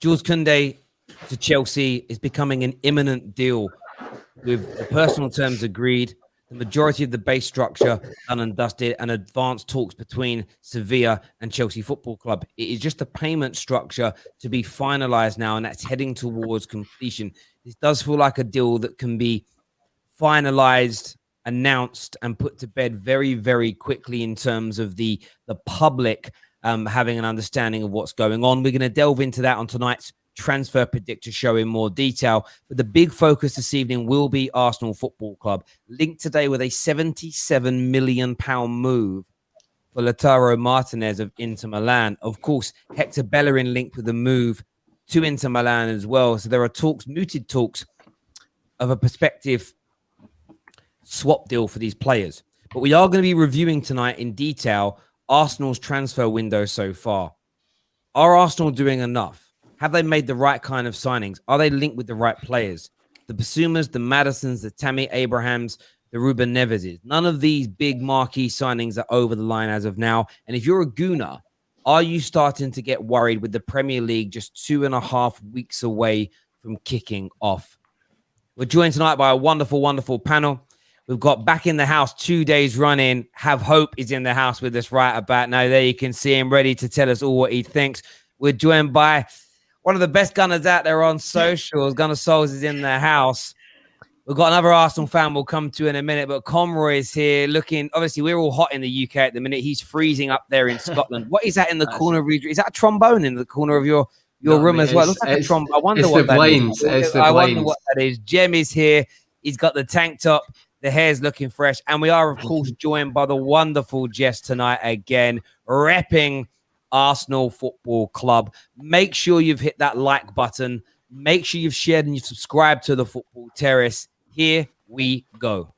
Jules Kounde to Chelsea is becoming an imminent deal with the personal terms agreed, the majority of the base structure done and dusted, and advanced talks between Sevilla and Chelsea Football Club. It is just a payment structure to be finalized now, and that's heading towards completion. This does feel like a deal that can be finalized, announced, and put to bed very, very quickly in terms of the public having an understanding of what's going on. We're going to delve into that on tonight's Transfer Predictor show in more detail. But the big focus this evening will be Arsenal Football Club, linked today with a £77 million move for Lautaro Martinez of Inter Milan. Of course, Hector Bellerin linked with the move to Inter Milan as well. So there are talks, mooted talks, of a prospective swap deal for these players. But we are going to be reviewing tonight in detail Arsenal's transfer window so far. Are Arsenal doing enough? Have they made the right kind of signings? Are they linked with the right players? The Basumas, the Madisons, the Tammy Abrahams, the Ruben Neveses. None of these big marquee signings are over the line as of now. And if you're a Gooner, are you starting to get worried with the Premier League just 2.5 weeks away from kicking off? We're joined tonight by a wonderful, wonderful panel. We've got back in the house 2 days running. Have Hope is in the house with us right about now. There you can see him ready to tell us all what he thinks. We're joined by one of the best gunners out there on socials. Gunner Souls is in the house. We've got another Arsenal fan we'll come to in a minute, but Conroy is here looking. Obviously, we're all hot in the UK at the minute. He's freezing up there in Scotland. What is that in the corner of your? Is that a trombone in the corner of your room as well? It looks like a trombone. I wonder what that is. I wonder what that is. Jem is here. He's got the tank top. The hair's looking fresh. And we are, of course, joined by the wonderful Jess tonight again, repping Arsenal Football Club. Make sure you've hit that like button. Make sure you've shared and you've subscribed to the Football Terrace. Here we go.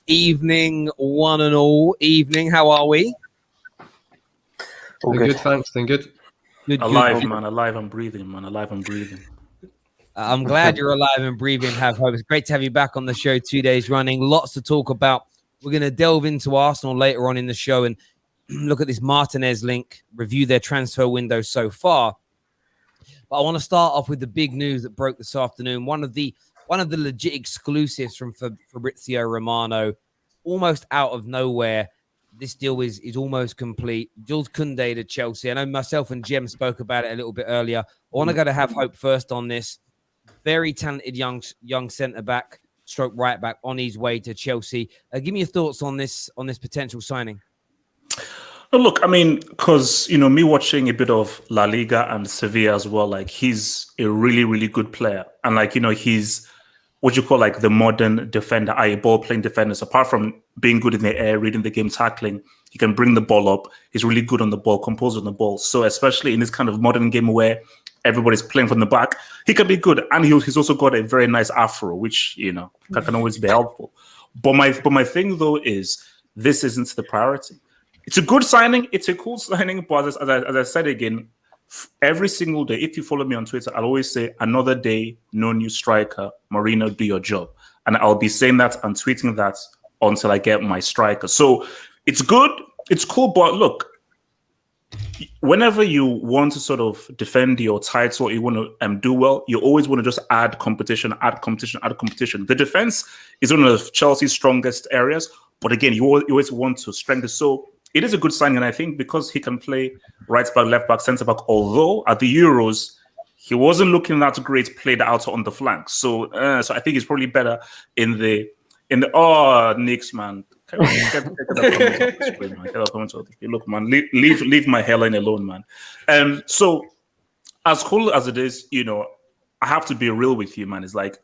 Evening, one and all. Evening, how are we? All good, thanks. Doing good. Alive, man. Alive and breathing, man. Alive and breathing. I'm glad you're alive and breathing. Have Hope. It's great to have you back on the show 2 days running. Lots to talk about. We're going to delve into Arsenal later on in the show and look at this Martinez link, review their transfer window so far. But I want to start off with the big news that broke this afternoon. One of the legit exclusives from Fabrizio Romano, almost out of nowhere. This deal is almost complete. Jules Kounde to Chelsea. I know myself and Jem spoke about it a little bit earlier. I want to go to Have Hope first on this. Very talented young centre-back, stroke right-back on his way to Chelsea. Give me your thoughts on this potential signing. Look, I mean, because, me watching a bit of La Liga and Sevilla as well, like, he's a really, really good player. And, like, he's what you call, like, the modern defender, a ball-playing defender. So apart from being good in the air, reading the game, tackling, he can bring the ball up. He's really good on the ball, composed on the ball. So especially in this kind of modern game where everybody's playing from the back, he can be good. And he's also got a very nice afro, which, can always be helpful. But my thing, though, is this isn't the priority. It's a good signing. It's a cool signing. But as I said again, every single day, if you follow me on Twitter, I'll always say, another day, no new striker. Mourinho, do your job. And I'll be saying that and tweeting that until I get my striker. So it's good. It's cool. But look, whenever you want to sort of defend your title, you want to do well, you always want to just add competition. The defense is one of Chelsea's strongest areas. But again, you always want to strengthen. So it is a good signing, and I think because he can play right back, left back, centre back, although at the Euros, he wasn't looking that great played out on the flank. So I think he's probably better in the Knicks, man. Look, man, leave my hairline alone, man. So as cool as it is, I have to be real with you, man. It's like,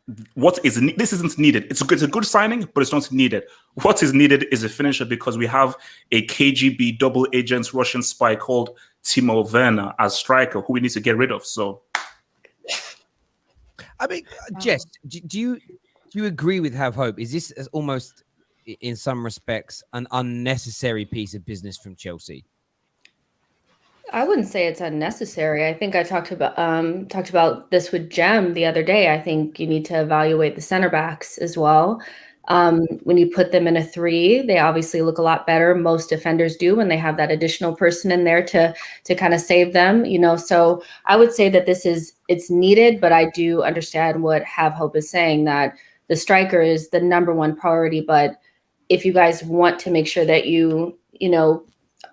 this isn't needed. It's a good signing, but it's not needed. What is needed is a finisher because we have a KGB double agent Russian spy called Timo Werner as striker who we need to get rid of. So, I mean, Jess, do you agree with Have Hope? Is this almost, in some respects, an unnecessary piece of business from Chelsea? I wouldn't say it's unnecessary. I think I talked about this with Jem the other day. I think you need to evaluate the center backs as well. When you put them in a 3, they obviously look a lot better. Most defenders do when they have that additional person in there to kind of save them, So I would say that it's needed, but I do understand what Have Hope is saying, that the striker is the number one priority. But if you guys want to make sure that you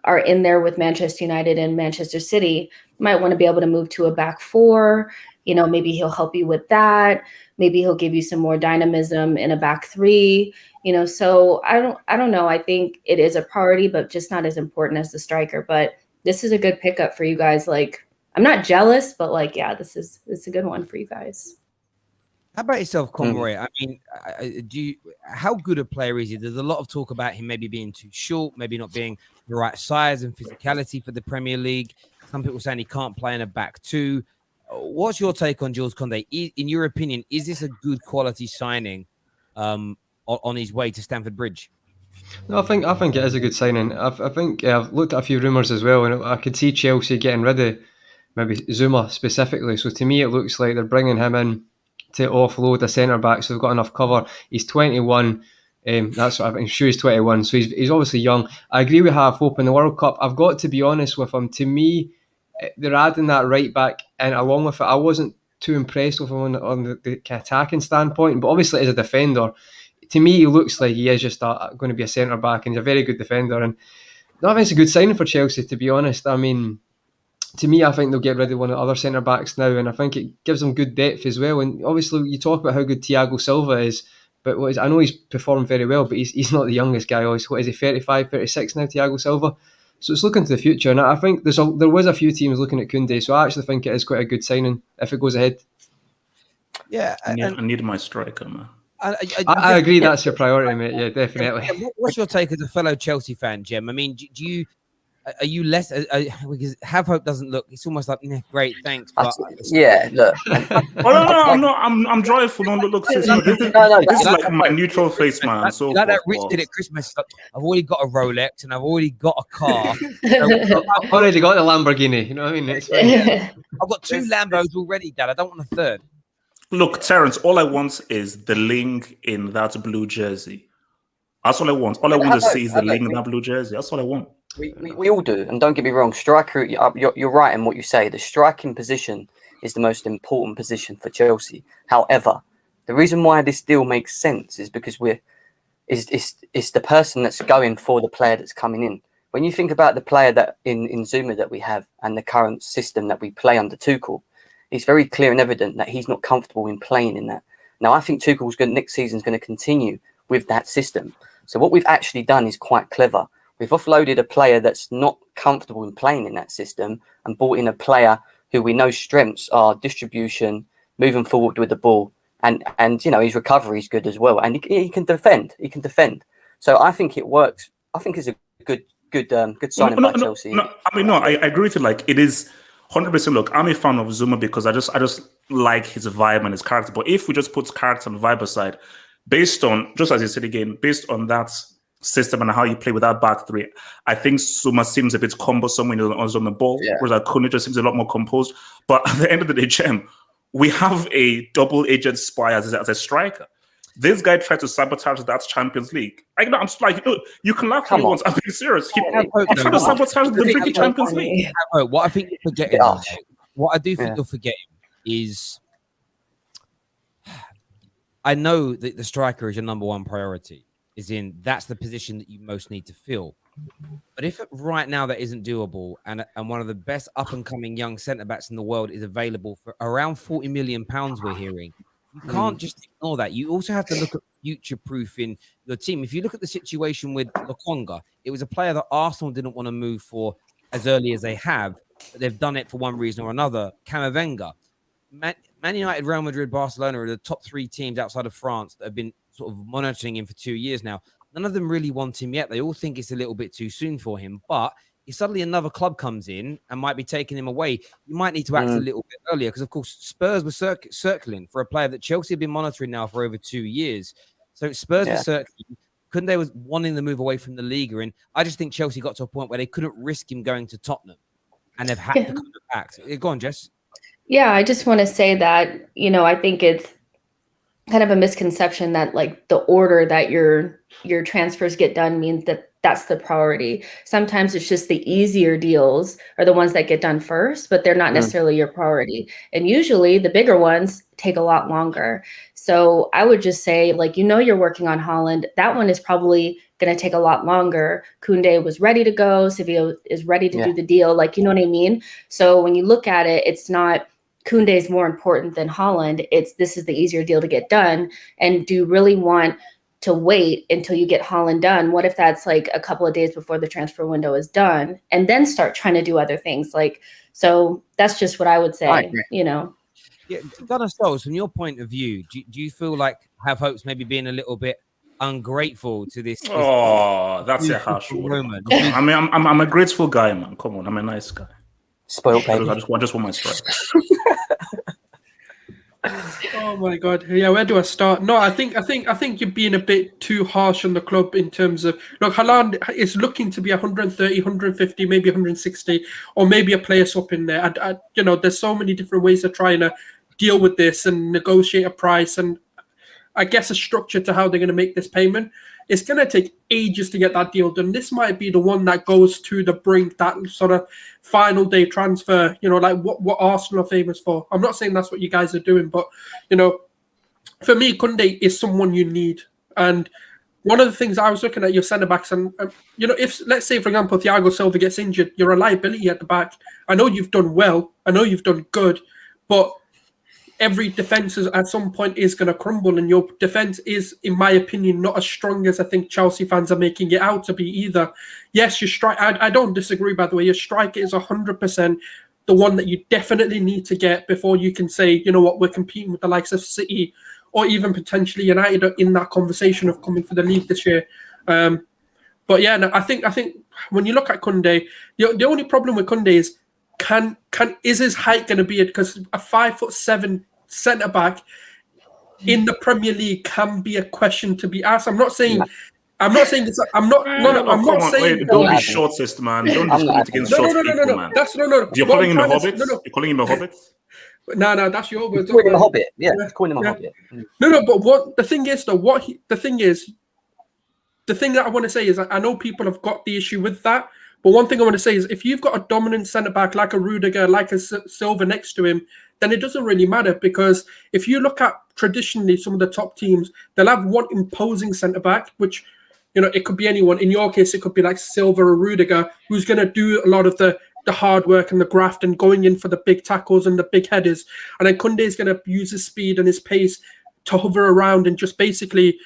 are in there with Manchester United and Manchester City, you might want to be able to move to a back 4. Maybe he'll help you with that. Maybe he'll give you some more dynamism in a back 3. So I don't know. I think it is a priority, but just not as important as the striker. But this is a good pickup for you guys. Like, I'm not jealous, but yeah, this is a good one for you guys. How about yourself, Conroy? I mean, how good a player is he? There's a lot of talk about him maybe being too short, maybe not being the right size and physicality for the Premier League. Some people saying he can't play in a back 2. What's your take on Jules Kounde? In your opinion, is this a good quality signing on his way to Stamford Bridge? No, I think it is a good signing. I think I've looked at a few rumours as well, and I could see Chelsea getting rid of maybe Zuma specifically. So to me, it looks like they're bringing him in to offload a centre back, so they've got enough cover. He's 21. That's what I'm sure he's 21, so he's obviously young. I agree with Have Hope in the World Cup. I've got to be honest with him. To me, they're adding that right back, and along with it, I wasn't too impressed with him on the attacking standpoint. But obviously, as a defender, to me, he looks like he is just going to be a centre back, and he's a very good defender. And I think it's a good signing for Chelsea, to be honest. I mean, to me, I think they'll get rid of one of the other centre backs now, and I think it gives them good depth as well. And obviously, you talk about how good Thiago Silva is, but I know he's performed very well, but he's not the youngest guy. What is he, 35, 36 now, Thiago Silva? So it's looking to the future, and I think there was a few teams looking at Koundé, so I actually think it is quite a good signing if it goes ahead. Yeah, I need my striker, man. I agree, that's your priority, mate. Yeah, definitely. What's your take as a fellow Chelsea fan, Jem? I mean, are you less because Have Hope doesn't look? It's almost like great, thanks. But yeah, look. No, I'm joyful. No, look, this is like my neutral face, man. So like that Rich did at Christmas. Like, I've already got a Rolex and I've already got a car. I've already got a Lamborghini. You know what I mean? It's fine. I've got 2 Lambos already, Dad. I don't want a third. Look, Terence, all I want is the link in that blue jersey. That's all I want. All I want to see is the link in that blue jersey. That's all I want. We all do, and don't get me wrong, striker, you're right in what you say. The striking position is the most important position for Chelsea. However, the reason why this deal makes sense is because it's the person that's going for the player that's coming in. When you think about the player that in Zuma that we have and the current system that we play under Tuchel, it's very clear and evident that he's not comfortable in playing in that. Now, I think next season's going to continue with that system. So what we've actually done is quite clever. We've offloaded a player that's not comfortable in playing in that system and brought in a player who we know strengths are distribution, moving forward with the ball, and his recovery is good as well, and he can defend. He can defend. So I think it works. I think it's a good signing by Chelsea. I agree with you. Like, it is 100%. Look, I'm a fan of Zuma because I just like his vibe and his character. But if we just put character and vibe aside, based on, just as you said again, based on that system and how you play with that back 3, I think Zuma seems a bit cumbersome when he's on the ball, whereas Koundé just seems a lot more composed. But at the end of the day, Jem, we have a double agent spy as a striker. This guy tried to sabotage that Champions League. I'm just like, you can laugh at me once. I'm being serious. He tried to sabotage the freaking Champions League. What I think you're forgetting, what I do think you're forgetting is, I know that the striker is your number one priority. That's the position that you most need to fill. But if right now that isn't doable, and one of the best up and coming young centre backs in the world is available for around £40 million, we're hearing, you can't just ignore that. You also have to look at future proofing your team. If you look at the situation with Lokonga, it was a player that Arsenal didn't want to move for as early as they have, but they've done it for one reason or another. Camavinga, Man United, Real Madrid, Barcelona are the top 3 teams outside of France that have been sort of monitoring him for 2 years now. None of them really want him yet. They all think it's a little bit too soon for him. But if suddenly another club comes in and might be taking him away, you might need to act a little bit earlier because, of course, Spurs were circling for a player that Chelsea have been monitoring now for over 2 years. So Spurs were circling. Koundé was wanting the move away from the Liga. And I just think Chelsea got to a point where they couldn't risk him going to Tottenham. And they've had to come back. Go on, Jess. Yeah, I just want to say that, I think it's kind of a misconception that like the order that your transfers get done means that that's the priority. Sometimes it's just the easier deals are the ones that get done first, but they're not necessarily your priority. And usually the bigger ones take a lot longer. So I would just say, like, you're working on Haaland. That one is probably going to take a lot longer. Koundé was ready to go. Sevilla is ready to do the deal. Like, you know what I mean? So when you look at it, it's not Koundé is more important than Haaland. This is the easier deal to get done. And do you really want to wait until you get Haaland done? What if that's like a couple of days before the transfer window is done and then start trying to do other things? Like, so that's just what I would say, Yeah, Gunnar Stoles, from your point of view, do you feel like have hopes maybe being a little bit ungrateful to this? That's a harsh word. I mean, I'm a grateful guy, man. Come on, I'm a nice guy. Spoiled baby. I just want my stripes. Oh my God! Yeah, where do I start? No, I think you're being a bit too harsh on the club in terms of look. Haaland is looking to be 130, 150, maybe 160, or maybe a place up in there. There's so many different ways of trying to deal with this and negotiate a price and I guess a structure to how they're going to make this payment. It's going to take ages to get that deal done. This might be the one that goes to the brink, that sort of final day transfer, like what Arsenal are famous for. I'm not saying that's what you guys are doing, but, for me, Koundé is someone you need. And one of the things I was looking at your centre-backs and, if, let's say, for example, Thiago Silva gets injured, you're a liability at the back. I know you've done well. I know you've done good, but every defence at some point is going to crumble, and your defence is, in my opinion, not as strong as I think Chelsea fans are making it out to be either. Yes, your strike. I don't disagree, by the way. Your striker is 100% the one that you definitely need to get before you can say, you know what, we're competing with the likes of City or even potentially United are in that conversation of coming for the league this year. But yeah, no, I think when you look at Koundé, the only problem with Koundé is is his height going to be it? Because a 5'7" centre back in the Premier League can be a question to be asked. I'm not saying this. I'm not saying. Don't be shortest, man. Don't discriminate against short people, man. That's You're calling him a hobbit. You're calling him a hobbit. No, that's your words. Calling him a hobbit. Yeah, calling him a hobbit. No. But what the thing is, though, the thing that I want to say is, I know people have got the issue with that. But one thing I want to say is, if you've got a dominant centre-back like a Rudiger, like a Silva next to him, then it doesn't really matter, because if you look at traditionally some of the top teams, they'll have one imposing centre-back, which, it could be anyone. In your case, it could be like Silva or Rudiger, who's going to do a lot of the hard work and the graft and going in for the big tackles and the big headers. And then Koundé is going to use his speed and his pace to hover around and just basically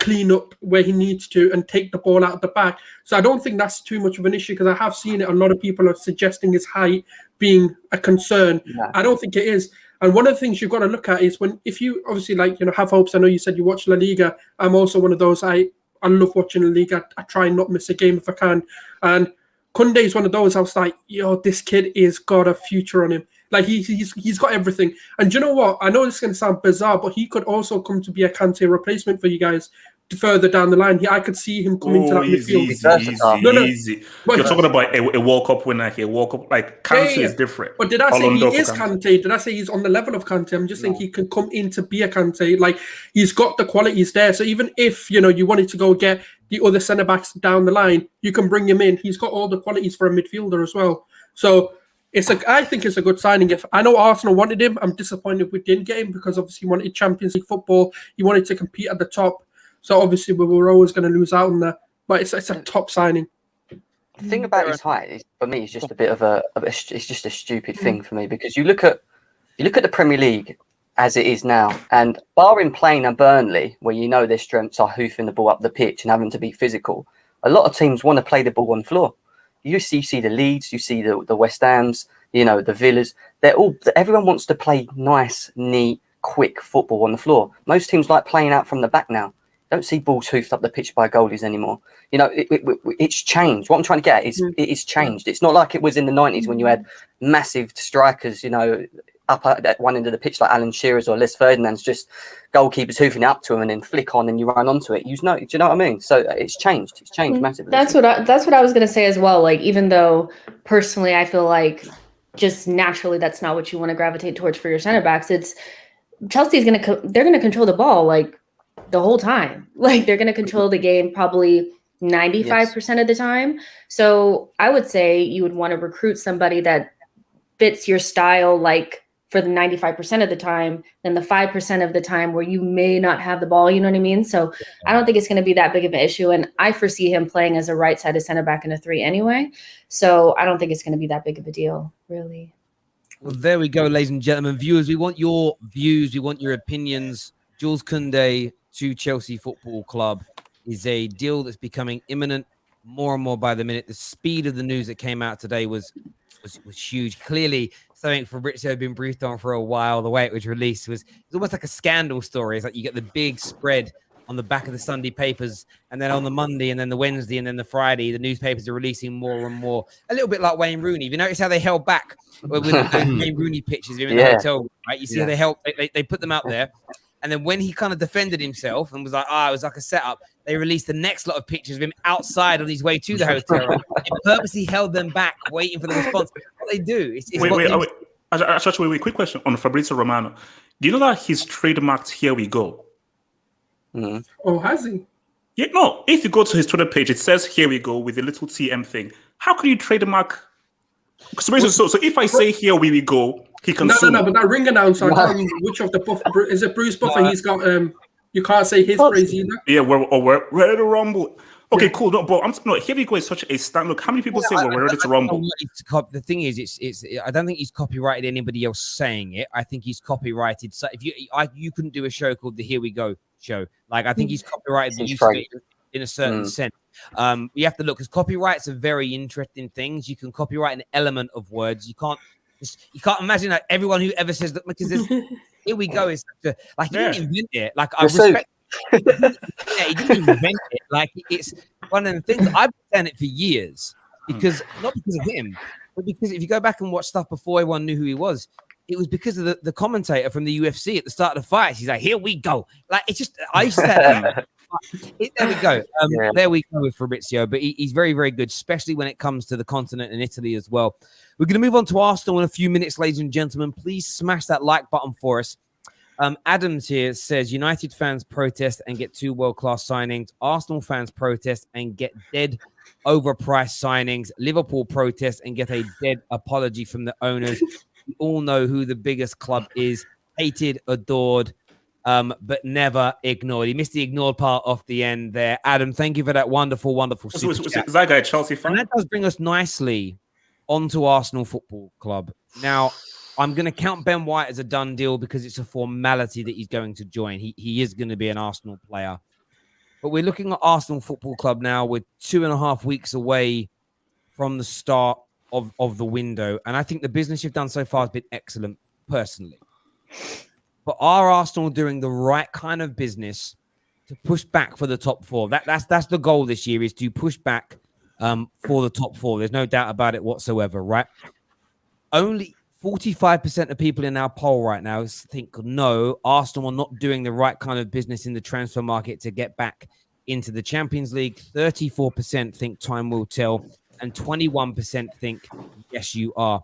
clean up where he needs to and take the ball out of the back. So I don't think that's too much of an issue, because I have seen it. A lot of people are suggesting his height being a concern. Yeah. I don't think it is. And one of the things you've got to look at is if you obviously have hopes. I know you said you watch La Liga. I'm also one of those. I love watching La Liga. I try and not miss a game if I can. And Koundé is one of those. I was like, this kid is got a future on him. Like he's got everything. And do you know what? I know this is going to sound bizarre, but he could also come to be a Kante replacement for you guys further down the line. I could see him coming to that midfield. Easy. You're talking about a World Cup winner here. World Cup, like Kante is different. But did I say he is Kante? Did I say he's on the level of Kante? I'm just saying he can come in to be a Kante. Like, he's got the qualities there. So even if you wanted to go get the other centre backs down the line, you can bring him in. He's got all the qualities for a midfielder as well. So I think it's a good signing. If I know Arsenal wanted him, I'm disappointed we didn't get him, because obviously he wanted Champions League football. He wanted to compete at the top. So obviously we were always going to lose out on that. But it's a top signing. The thing about his height is, for me, it's just a bit of it's just a stupid thing for me, because you look at the Premier League as it is now, and barring playing at Burnley, where their strengths are hoofing the ball up the pitch and having to be physical, a lot of teams want to play the ball on the floor. You see the Leeds, you see the West Hams, you know, the Villas. Everyone wants to play nice, neat, quick football on the floor. Most teams like playing out from the back now. Don't see balls hoofed up the pitch by goalies anymore. You know, it's changed. What I'm trying to get at is it is changed. It's not like it was in the 90s when you had massive strikers, you know, up at one end of the pitch like Alan Shearer's or Les Ferdinand's, just goalkeepers hoofing it up to him and then flick on and you run onto it. Do you know what I mean? So it's changed. It's changed massively. That's what I was going to say as well. Like, even though personally I feel like just naturally that's not what you want to gravitate towards for your center backs. It's Chelsea's they're going to control the ball like the whole time. Like, they're going to control the game probably 95% of the time. So I would say you would want to recruit somebody that fits your style, like for the 95% of the time, than the 5% of the time where you may not have the ball. You know what I mean? So I don't think it's going to be that big of an issue. And I foresee him playing as a right-sided center back in a 3 anyway. So I don't think it's going to be that big of a deal, really. Well, there we go, ladies and gentlemen. Viewers, we want your views. We want your opinions. Jules Kounde to Chelsea Football Club is a deal that's becoming imminent more and more by the minute. The speed of the news that came out today was huge. Clearly, something Fabrizio had been briefed on for a while. The way it was released was almost like a scandal story. It's like you get the big spread on the back of the Sunday papers, and then on the Monday, and then the Wednesday, and then the Friday, the newspapers are releasing more and more. A little bit like Wayne Rooney. You notice how they held back with those Wayne Rooney pictures in the hotel, right? You see how they put them out there. And then when he kind of defended himself and was like, it was like a setup, they released the next lot of pictures of him outside on his way to the hotel. They purposely held them back, waiting for the response. What they do. Wait. Quick question on Fabrizio Romano. Do you know that he's trademarked Here We Go? Mm-hmm. Oh, has he? Yeah, no. If you go to his Twitter page, it says Here We Go with a little TM thing. How can you trademark? So if I say Here We Go, he can sue. No, but that ring announcer, I can't remember which of the Buff is it Bruce Buffer? He's got you can't say his phrase either. Yeah, we're ready to rumble. Okay, cool. No, but Here We Go is such a stand. Look, how many people say we're ready to rumble? The thing is, it's. I don't think he's copyrighted anybody else saying it. I think he's copyrighted. So if you couldn't do a show called the Here We Go show. Like, I think he's copyrighted the use of it in a certain sense. You have to look, because copyrights are very interesting things. You can copyright an element of words. You can't imagine that everyone who ever says that, because Here We Go is such he didn't invent it. Like, I respect. He didn't invent it. Like, it's one of the things. I've been saying it for years, because not because of him, but because if you go back and watch stuff before everyone knew who he was, it was because of the commentator from the UFC at the start of the fight. He's like, "Here we go!" Like, it's just I used to say, there we go. There we go with Fabrizio. But he's very, very good, especially when it comes to the continent and Italy as well. We're going to move on to Arsenal in a few minutes, ladies and gentlemen. Please smash that like button for us. Adams here says United fans protest and get 2 world-class signings. Arsenal fans protest and get dead overpriced signings. Liverpool protest and get a dead apology from the owners. We all know who the biggest club is. Hated, adored, but never ignored. He missed the ignored part off the end there. Adam, thank you for that wonderful, wonderful super chat. Is that guy a Chelsea fan? And that does bring us nicely onto Arsenal Football Club. Now, I'm going to count Ben White as a done deal because it's a formality that he's going to join. He is going to be an Arsenal player. But we're looking at Arsenal Football Club now. We're 2.5 weeks away from the start of the window. And I think the business you've done so far has been excellent, personally. But are Arsenal doing the right kind of business to push back for the top 4? That's the goal this year, is to push back for the top 4. There's no doubt about it whatsoever, right? Only 45% of people in our poll right now think no, Arsenal are not doing the right kind of business in the transfer market to get back into the Champions League. 34% think time will tell, and 21% think yes, you are.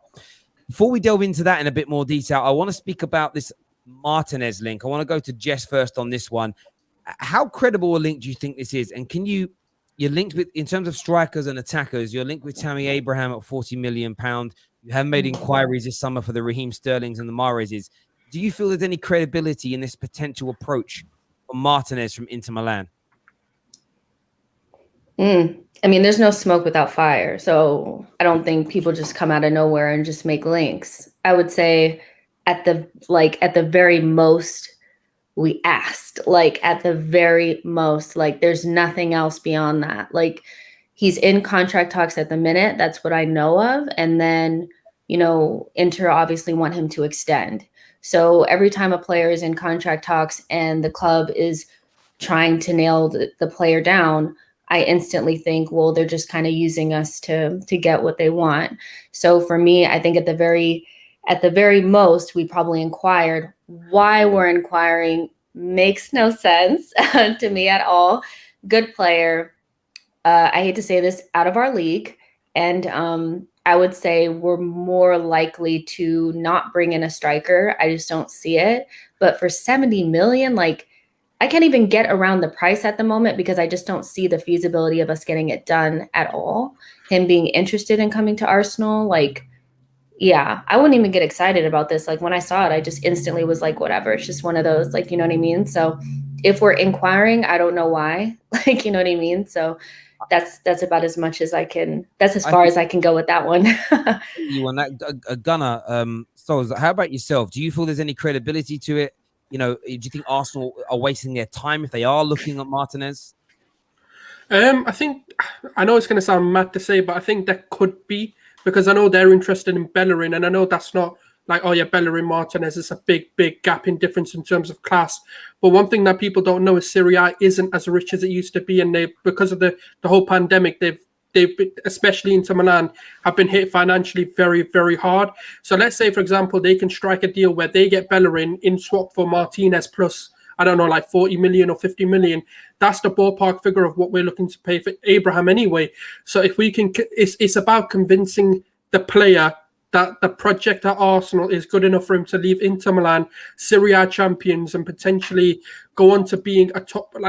Before we delve into that in a bit more detail, I want to speak about this Martinez link. I want to go to Jess first on this one. How credible a link do you think this is? And can you're linked with, in terms of strikers and attackers, you're linked with Tammy Abraham at £40 million. You have made inquiries this summer for the Raheem Sterlings and the Mahrezes. Do you feel there's any credibility in this potential approach from Martinez from Inter Milan? I mean, there's no smoke without fire. So I don't think people just come out of nowhere and just make links. I would say at the very most, we asked, at the very most, there's nothing else beyond that. He's in contract talks at the minute. That's what I know of. And then, Inter obviously want him to extend. So every time a player is in contract talks and the club is trying to nail the player down, I instantly think, well, they're just kind of using us to get what they want. So for me, I think at the very most, we probably inquired. Why we're inquiring makes no sense to me at all. Good player. I hate to say this, out of our league. And I would say we're more likely to not bring in a striker. I just don't see it. But for 70 million, like, I can't even get around the price at the moment because I just don't see the feasibility of us getting it done at all. Him being interested in coming to Arsenal, like, yeah, I wouldn't even get excited about this. Like, when I saw it, I just instantly was like, whatever. It's just one of those, like, you know what I mean? So if we're inquiring, I don't know why. Like, you know what I mean? So that's about as much as I can. That's as far as I can go with that one. You on that, Gunnar. So how about yourself? Do you feel there's any credibility to it? Do you think Arsenal are wasting their time if they are looking at Martinez? I know it's going to sound mad to say, but I think that could be, because I know they're interested in Bellerin, and I know that's not like, oh yeah, Bellerin, Martinez is a big gap in difference in terms of class. But one thing that people don't know is Serie A isn't as rich as it used to be, and because of the whole pandemic, they've especially Inter Milan, have been hit financially very, very hard. So let's say, for example, they can strike a deal where they get Bellerin in swap for Martinez plus, I don't know, like 40 million or 50 million. That's the ballpark figure of what we're looking to pay for Abraham anyway. So if we can, it's about convincing the player that the project at Arsenal is good enough for him to leave Inter Milan, Serie A champions, and potentially go on to being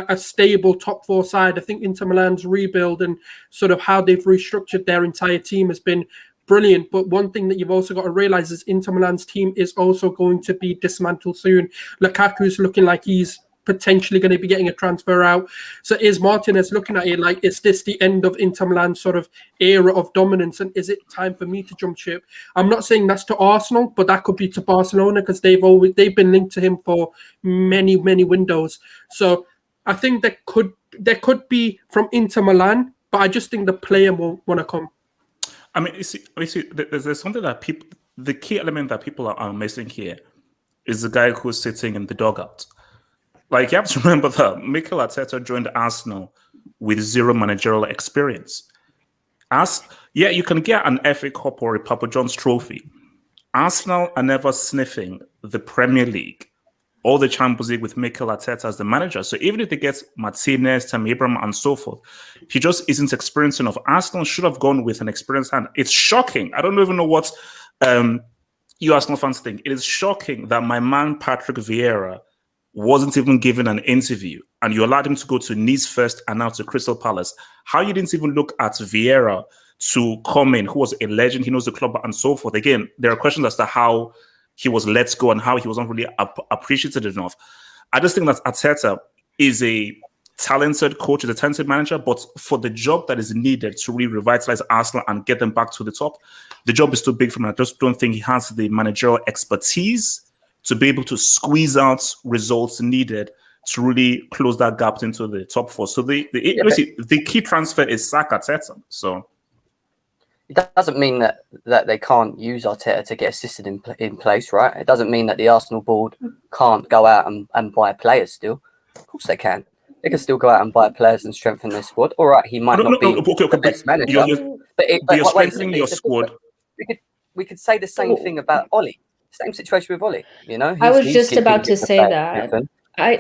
a stable top four side. I think Inter Milan's rebuild and sort of how they've restructured their entire team has been brilliant. But one thing that you've also got to realize is Inter Milan's team is also going to be dismantled soon. Lukaku's looking like he's potentially going to be getting a transfer out. So is Martinez looking at it like, is this the end of Inter Milan's sort of era of dominance, and is it time for me to jump ship? I'm not saying that's to Arsenal, but that could be to Barcelona, because they've been linked to him for many windows. So I think there could be from Inter Milan, but I just think the player won't want to come. I mean, you see, there's something that the key element that people are missing here is the guy who's sitting in the dugout. Like, you have to remember that Mikel Arteta joined Arsenal with zero managerial experience. You can get an FA Cup or a Papa John's trophy. Arsenal are never sniffing the Premier League or the Champions League with Mikel Arteta as the manager. So even if they get Martinez, Tammy Abraham, and so forth, he just isn't experienced enough. Arsenal should have gone with an experienced hand. It's shocking. I don't even know what you Arsenal fans think. It is shocking that my man Patrick Vieira wasn't even given an interview, and you allowed him to go to Nice first and now to Crystal Palace. How you didn't even look at Vieira to come in, who was a legend, he knows the club, and so forth. Again, there are questions as to how he was let go and how he wasn't really appreciated enough. I just think that Arteta is a talented coach, is a talented manager, but for the job that is needed to really revitalize Arsenal and get them back to the top, the job is too big for him. I just don't think he has the managerial expertise to be able to squeeze out results needed to really close that gap into the top four. So the key transfer is sack Arteta. So it doesn't mean that they can't use Arteta to get assisted in place, right? It doesn't mean that the Arsenal board can't go out and buy players still. Of course they can. They can still go out and buy players and strengthen their squad. All right, he might not be the best manager. But you're strengthening your squad. We could say the same thing about Ollie. Same situation with Ollie, I was just about to say that. I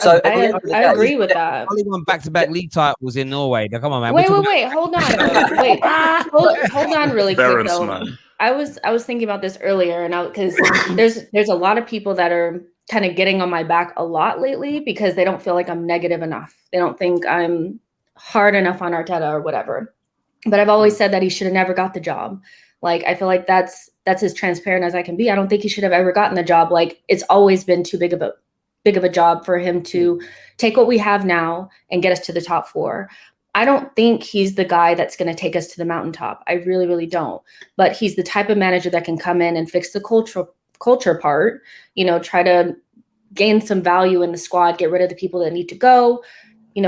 agree with that. Ollie won back-to-back league titles in Norway. Now, come on, man. Wait, hold on. Hold on really quick though. I was thinking about this earlier, and because there's a lot of people that are kind of getting on my back a lot lately because they don't feel like I'm negative enough. They don't think I'm hard enough on Arteta or whatever. But I've always said that he should have never got the job. Like, I feel like that's as transparent as I can be. I don't think he should have ever gotten the job. Like, it's always been too big of a job for him to take what we have now and get us to the top four. I don't think he's the guy that's going to take us to the mountaintop. I really, really don't. But he's the type of manager that can come in and fix the culture part, try to gain some value in the squad, get rid of the people that need to go,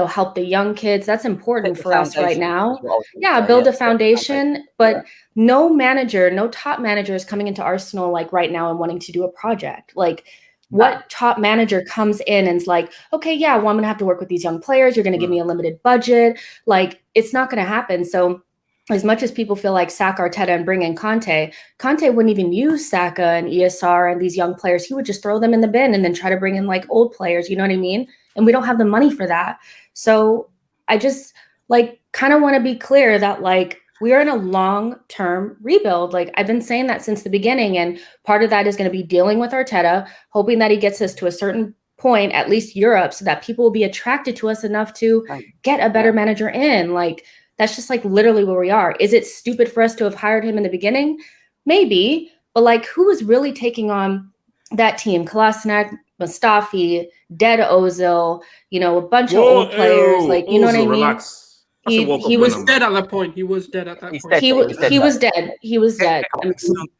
help the young kids. That's important for us right now. Yeah, say, build yeah, a foundation. But no manager, no top manager is coming into Arsenal like right now and wanting to do a project. Like, what top manager comes in and is like, okay, yeah, well, I'm going to have to work with these young players. You're going to give me a limited budget. Like, it's not going to happen. So as much as people feel like sack Arteta and bring in Conte wouldn't even use Saka and ESR and these young players. He would just throw them in the bin and then try to bring in like old players. You know what I mean? And we don't have the money for that. So I just like kind of want to be clear that like we are in a long-term rebuild. Like I've been saying that since the beginning. And part of that is going to be dealing with Arteta, hoping that he gets us to a certain point, at least Europe, so that people will be attracted to us enough to get a better manager in. Like, that's just like literally where we are. Is it stupid for us to have hired him in the beginning? Maybe, but like who is really taking on that team? Kolasinac, Mustafi, Dead Ozil, a bunch of old players. Like, you know what I mean? Relax. He was dead at that point. He was dead at that point. He was dead. He was dead.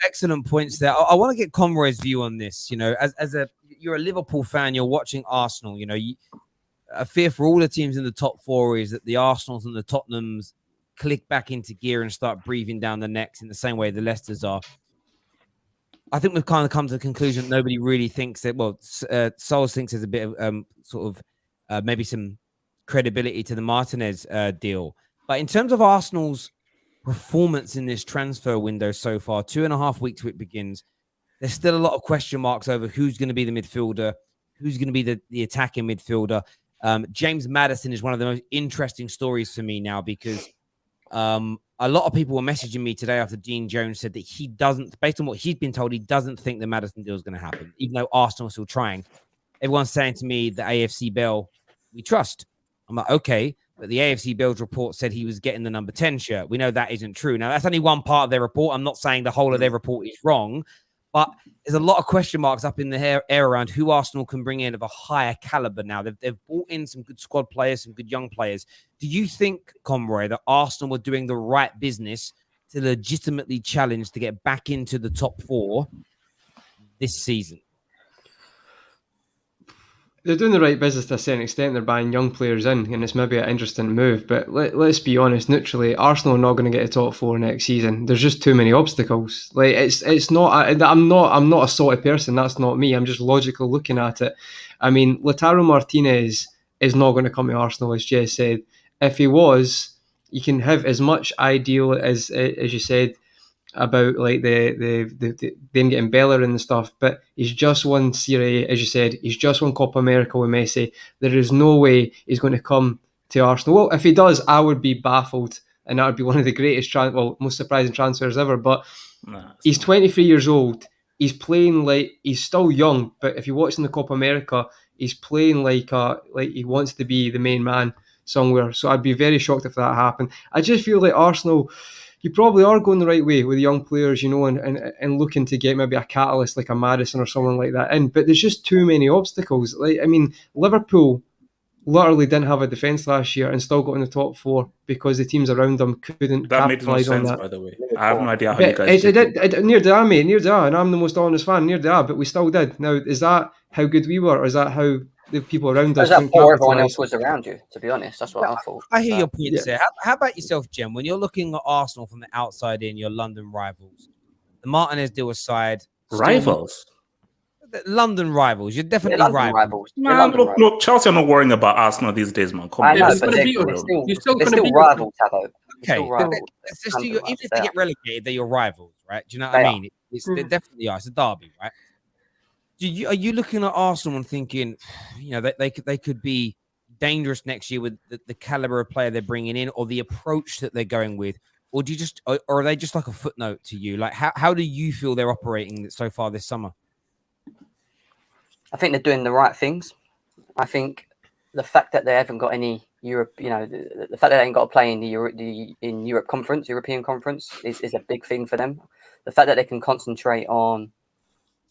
Excellent points there. I want to get Conroy's view on this. You're a Liverpool fan, you're watching Arsenal, a fear for all the teams in the top four is that the Arsenals and the Tottenhams click back into gear and start breathing down the necks in the same way the Leicesters are. I think we've kind of come to the conclusion that nobody really thinks that, Souls thinks there's a bit of maybe some credibility to the Martinez deal. But in terms of Arsenal's performance in this transfer window so far, 2.5 weeks till it begins, there's still a lot of question marks over who's going to be the midfielder, who's going to be the attacking midfielder. James Maddison is one of the most interesting stories for me now because a lot of people were messaging me today after Dean Jones said that he doesn't, based on what he'd been told, he doesn't think the Maddison deal is going to happen, even though Arsenal are still trying. Everyone's saying to me, the AFC Bell, we trust. I'm like, okay, but the AFC Bell's report said he was getting the number 10 shirt. We know that isn't true. Now, that's only one part of their report. I'm not saying the whole of their report is wrong, but there's a lot of question marks up in the air around who Arsenal can bring in of a higher caliber now. They've brought in some good squad players, some good young players. Do you think, Conroy, that Arsenal were doing the right business to legitimately challenge to get back into the top four this season? They're doing the right business to a certain extent. They're buying young players in, and it's maybe an interesting move. But let's be honest, neutrally, Arsenal are not going to get a top four next season. There's just too many obstacles. Like it's not. I'm not a salty person. That's not me. I'm just logical looking at it. I mean, Lautaro Martinez is not going to come to Arsenal, as Jess said. If he was, you can have as much ideal as you said about like the them getting Bellerin and stuff, but he's just won Serie A, as you said. He's just won Copa America with Messi. There is no way he's going to come to Arsenal. Well, if he does, I would be baffled, and that would be one of the greatest, most surprising transfers ever. But he's 23 years old. He's playing like he's still young, but if you watch in the Copa America, he's playing like he wants to be the main man somewhere. So I'd be very shocked if that happened. I just feel like Arsenal, you probably are going the right way with young players, and looking to get maybe a catalyst like a Maddison or someone like that in. But there's just too many obstacles. Liverpool literally didn't have a defence last year and still got in the top four because the teams around them couldn't capitalise on that. By the way, I have no idea how you guys did it. Near the mate, near the and I'm the most honest fan, near the but we still did. Now, is that how good we were, or is that how the people around us? That's how everyone else was around you. To be honest, that's what I thought. I hear your points there. How about yourself, Jem? When you're looking at Arsenal from the outside in, your London rivals, the Martinez deal aside, rivals. London rivals. You're definitely rivals. Look, Chelsea are not worrying about Arsenal these days, man. Come on. They're still rivals, Tavo. Okay, even if they get relegated, they're your rivals, right? Do you know what I mean? They definitely are. It's a derby, right? Are you looking at Arsenal and thinking, they could be dangerous next year with the caliber of player they're bringing in, or the approach that they're going with, or or are they just like a footnote to you? Like, how do you feel they're operating so far this summer? I think they're doing the right things. I think the fact that they haven't got any Europe, the fact that they ain't got to play in European Conference is a big thing for them. The fact that they can concentrate on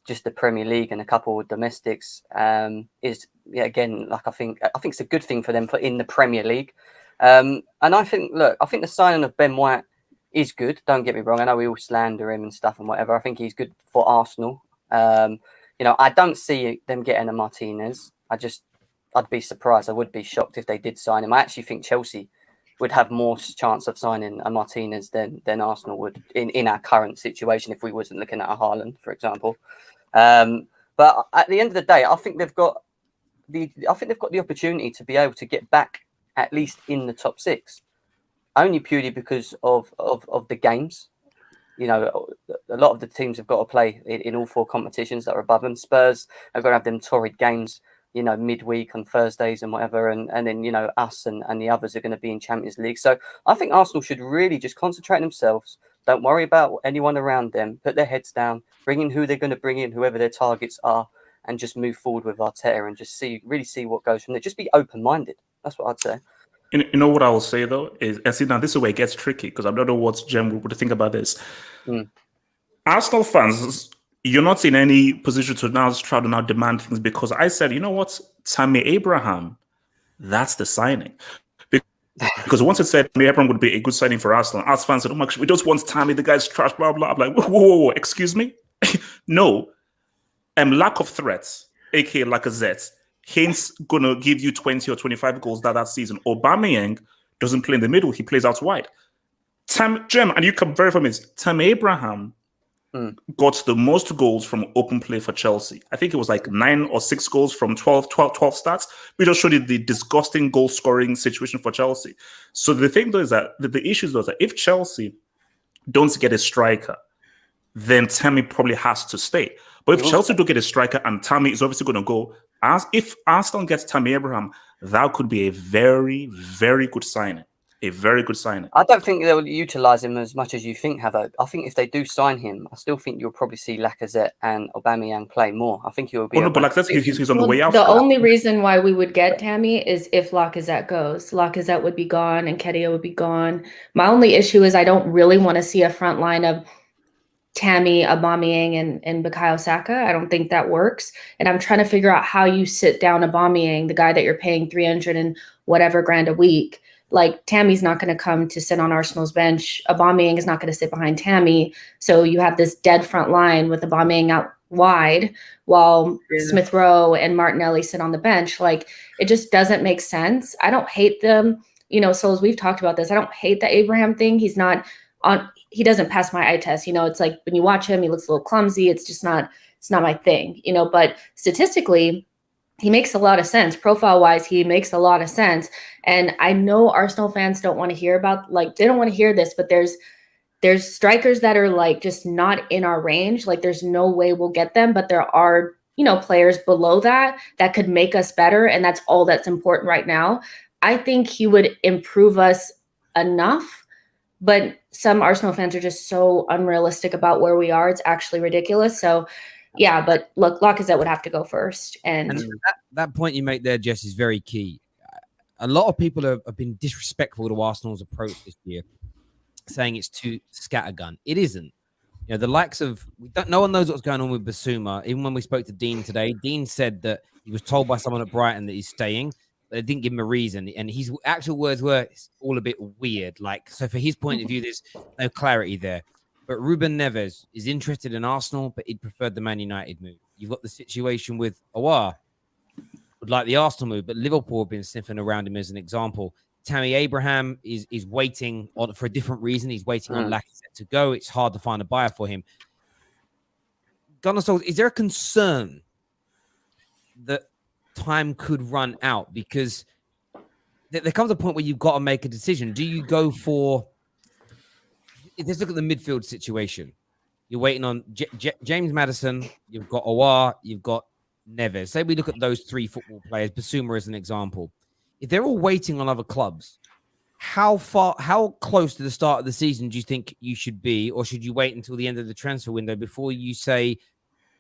just the Premier League and a couple of domestics is again, like I think it's a good thing for them in the Premier League. And I think the signing of Ben White is good. Don't get me wrong. I know we all slander him and stuff and whatever. I think he's good for Arsenal. I don't see them getting a Martinez. I just I'd be surprised. I would be shocked if they did sign him. I actually think Chelsea would have more chance of signing a Martinez than Arsenal would in our current situation if we wasn't looking at a Haaland, for example. But at the end of the day, I think they've got the opportunity to be able to get back at least in the top 6, only purely because of the games. You know, a lot of the teams have got to play in all 4 competitions that are above them. Spurs are going to have them torrid games, you know, midweek on Thursdays and whatever. And then, you know, us and the others are going to be in Champions League. So I think Arsenal should really just concentrate on themselves. Don't worry about anyone around them. Put their heads down, bring in who they're going to bring in, whoever their targets are, and just move forward with Arteta and just really see what goes from there. Just be open-minded. That's what I'd say. You know what I will say though is, and see now this is where it gets tricky because I don't know what Jem would think about this. Arsenal fans, you're not in any position to now try to now demand things because I said, you know what, Tammy Abraham, that's the signing. Because once it said Tammy Abraham would be a good signing for Arsenal, us fans said, oh my gosh, we just want Tammy, the guy's trash, blah blah. I'm like, whoa, excuse me, no, lack of threats, aka Lacazette. Hence, gonna give you 20 or 25 goals that season. Aubameyang doesn't play in the middle; he plays out wide. Jem, and you can verify this. Tammy Abraham got the most goals from open play for Chelsea. I think it was like 9 or 6 goals from 12 starts. We just showed you the disgusting goal scoring situation for Chelsea. So the thing though is that the issue is that if Chelsea don't get a striker, then Tammy probably has to stay. But if Chelsea do get a striker and Tammy is obviously going to go, as if Arsenal gets Tammy Abraham, that could be a very, very good signing. A very good signing. I don't think they'll utilise him as much as you think, Havo. I think if they do sign him, I still think you'll probably see Lacazette and Aubameyang play more. I think he will be. Oh, no, but Lacazette, he's on the way out. The only reason why we would get Tammy is if Lacazette goes. Lacazette would be gone and Kedia would be gone. My only issue is I don't really want to see a front line of Tammy, Aubameyang, and Bukayo Saka. I don't think that works. And I'm trying to figure out how you sit down Aubameyang, the guy that you're paying 300 and whatever grand a week. Like, Tammy's not going to come to sit on Arsenal's bench. Aubameyang is not going to sit behind Tammy. So you have this dead front line with Aubameyang out wide while Smith Rowe and Martinelli sit on the bench. Like, it just doesn't make sense. I don't hate them. You know, so as we've talked about this, I don't hate the Abraham thing. He's not on. He doesn't pass my eye test. You know, it's like when you watch him, he looks a little clumsy. It's just not. It's not my thing. You know, but statistically, he makes a lot of sense. Profile-wise, he makes a lot of sense. And I know Arsenal fans don't want to hear about, like, they don't want to hear this, but there's strikers that are, like, just not in our range. Like, there's no way we'll get them, but there are, you know, players below that could make us better, and that's all that's important right now. I think he would improve us enough, but some Arsenal fans are just so unrealistic about where we are. It's actually ridiculous. So, yeah, but look, Lacazette would have to go first. And that point you make there, Jess, is very key. A lot of people have been disrespectful to Arsenal's approach this year, saying it's too scattergun. It isn't. You know, the likes of no one knows what's going on with Basuma. Even when we spoke to Dean today, Dean said that he was told by someone at Brighton that he's staying, but they didn't give him a reason. And his actual words were, "It's all a bit weird." Like, so for his point of view, there's no clarity there. But Ruben Neves is interested in Arsenal, but he'd preferred the Man United move. You've got the situation with Aouar, would like the Arsenal move, but Liverpool have been sniffing around him as an example. Tammy Abraham is waiting for a different reason. He's waiting on Lacazette to go. It's hard to find a buyer for him. Gunnar Solskjaer, is there a concern that time could run out? Because there comes a point where you've got to make a decision. Do you go for... Let's look at the midfield situation. You're waiting on James Maddison. You've got Aouar. You've got Neves. Say we look at those 3 football players, Basuma as an example. If they're all waiting on other clubs, how close to the start of the season do you think you should be? Or should you wait until the end of the transfer window before you say,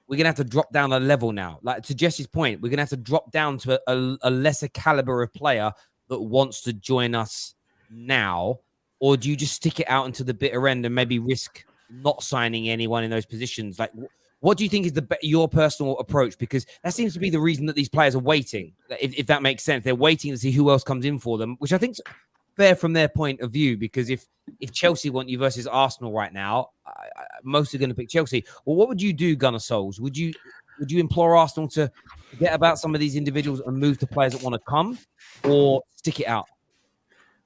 we're going to have to drop down a level now? Like, to Jesse's point, we're going to have to drop down to a lesser caliber of player that wants to join us now. Or do you just stick it out until the bitter end and maybe risk not signing anyone in those positions? Like, what do you think is your personal approach? Because that seems to be the reason that these players are waiting, if that makes sense. They're waiting to see who else comes in for them, which I think is fair from their point of view. Because if Chelsea want you versus Arsenal right now, most are going to pick Chelsea. Well, what would you do, Gunnar Souls? Would you implore Arsenal to forget about some of these individuals and move to players that want to come, or stick it out?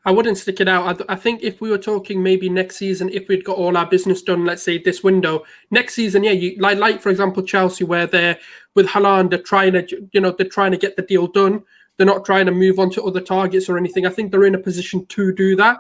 I wouldn't stick it out. I think if we were talking maybe next season, if we'd got all our business done, let's say this window, next season, yeah, you like for example Chelsea, where they're with Haaland, they're trying to get the deal done. They're not trying to move on to other targets or anything. I think they're in a position to do that.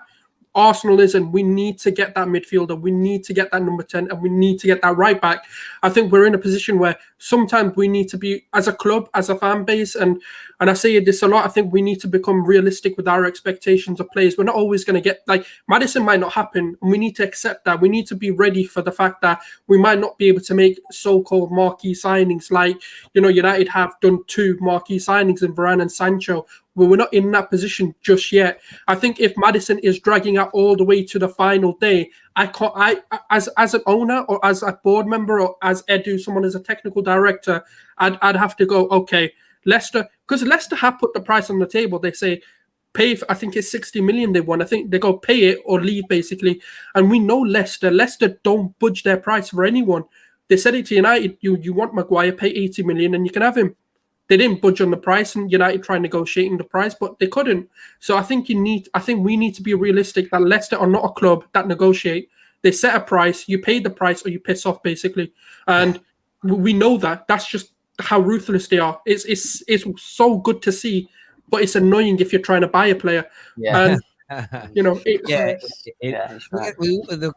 Arsenal isn't. We need to get that midfielder. We need to get that number 10, and we need to get that right back. I think we're in a position where sometimes we need to be, as a club, as a fan base, and I say this a lot, I think we need to become realistic with our expectations of players. We're not always going to get, like, Maddison might not happen, and we need to accept that. We need to be ready for the fact that we might not be able to make so-called marquee signings, like, United have done 2 marquee signings in Varane and Sancho. Well, we're not in that position just yet. I think if Maddison is dragging out all the way to the final day, as an owner or as a board member or as Edu, someone as a technical director, I'd have to go, okay, Leicester, because Leicester have put the price on the table. They say pay, I think it's 60 million they want. I think they go pay it or leave, basically. And we know Leicester don't budge their price for anyone. They said it to United, you want Maguire, pay 80 million and you can have him. They didn't budge on the price, and United tried negotiating the price, but they couldn't. So I think we need to be realistic that Leicester are not a club that negotiate. They set a price, you pay the price, or you piss off, basically. And we know that. That's just how ruthless they are. It's so good to see, but it's annoying if you're trying to buy a player. Yeah. And, the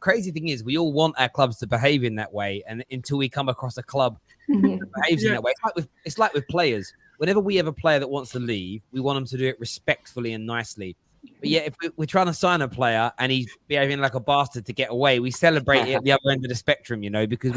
crazy thing is, we all want our clubs to behave in that way, and until we come across a club that behaves in that way, it's like with players. Whenever we have a player that wants to leave, we want them to do it respectfully and nicely. But yeah, if we're trying to sign a player and he's behaving like a bastard to get away, we celebrate it at the other end of the spectrum, because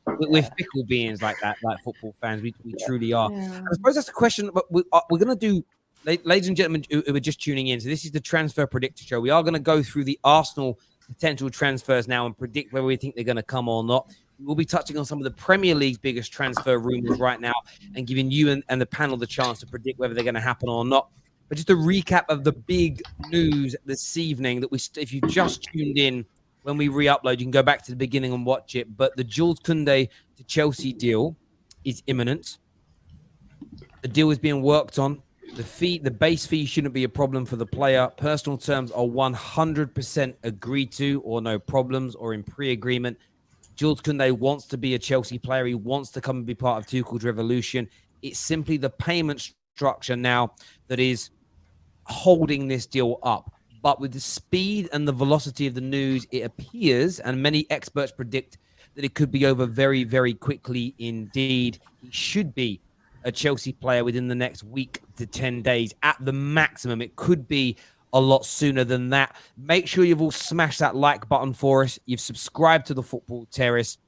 we're fickle beings like that, like football fans. We truly are. Yeah. I suppose that's a question, but we're going to do. Ladies and gentlemen who are just tuning in, so this is the Transfer Predictor Show. We are going to go through the Arsenal potential transfers now and predict whether we think they're going to come or not. We'll be touching on some of the Premier League's biggest transfer rumors right now and giving you and the panel the chance to predict whether they're going to happen or not. But just a recap of the big news this evening that if you just tuned in when we re-upload, you can go back to the beginning and watch it. But the Jules Kounde to Chelsea deal is imminent. The deal is being worked on. The base fee shouldn't be a problem for the player. Personal terms are 100% agreed to, or no problems, or in pre-agreement. Jules Kounde wants to be a Chelsea player. He wants to come and be part of Tuchel's revolution. It's simply the payment structure now that is holding this deal up. But with the speed and the velocity of the news, it appears, and many experts predict, that it could be over very, very quickly indeed. He should be a Chelsea player within the next week to 10 days at the maximum. It could be a lot sooner than that. Make sure you've all smashed that like button for us. You've subscribed to the Football Terrace.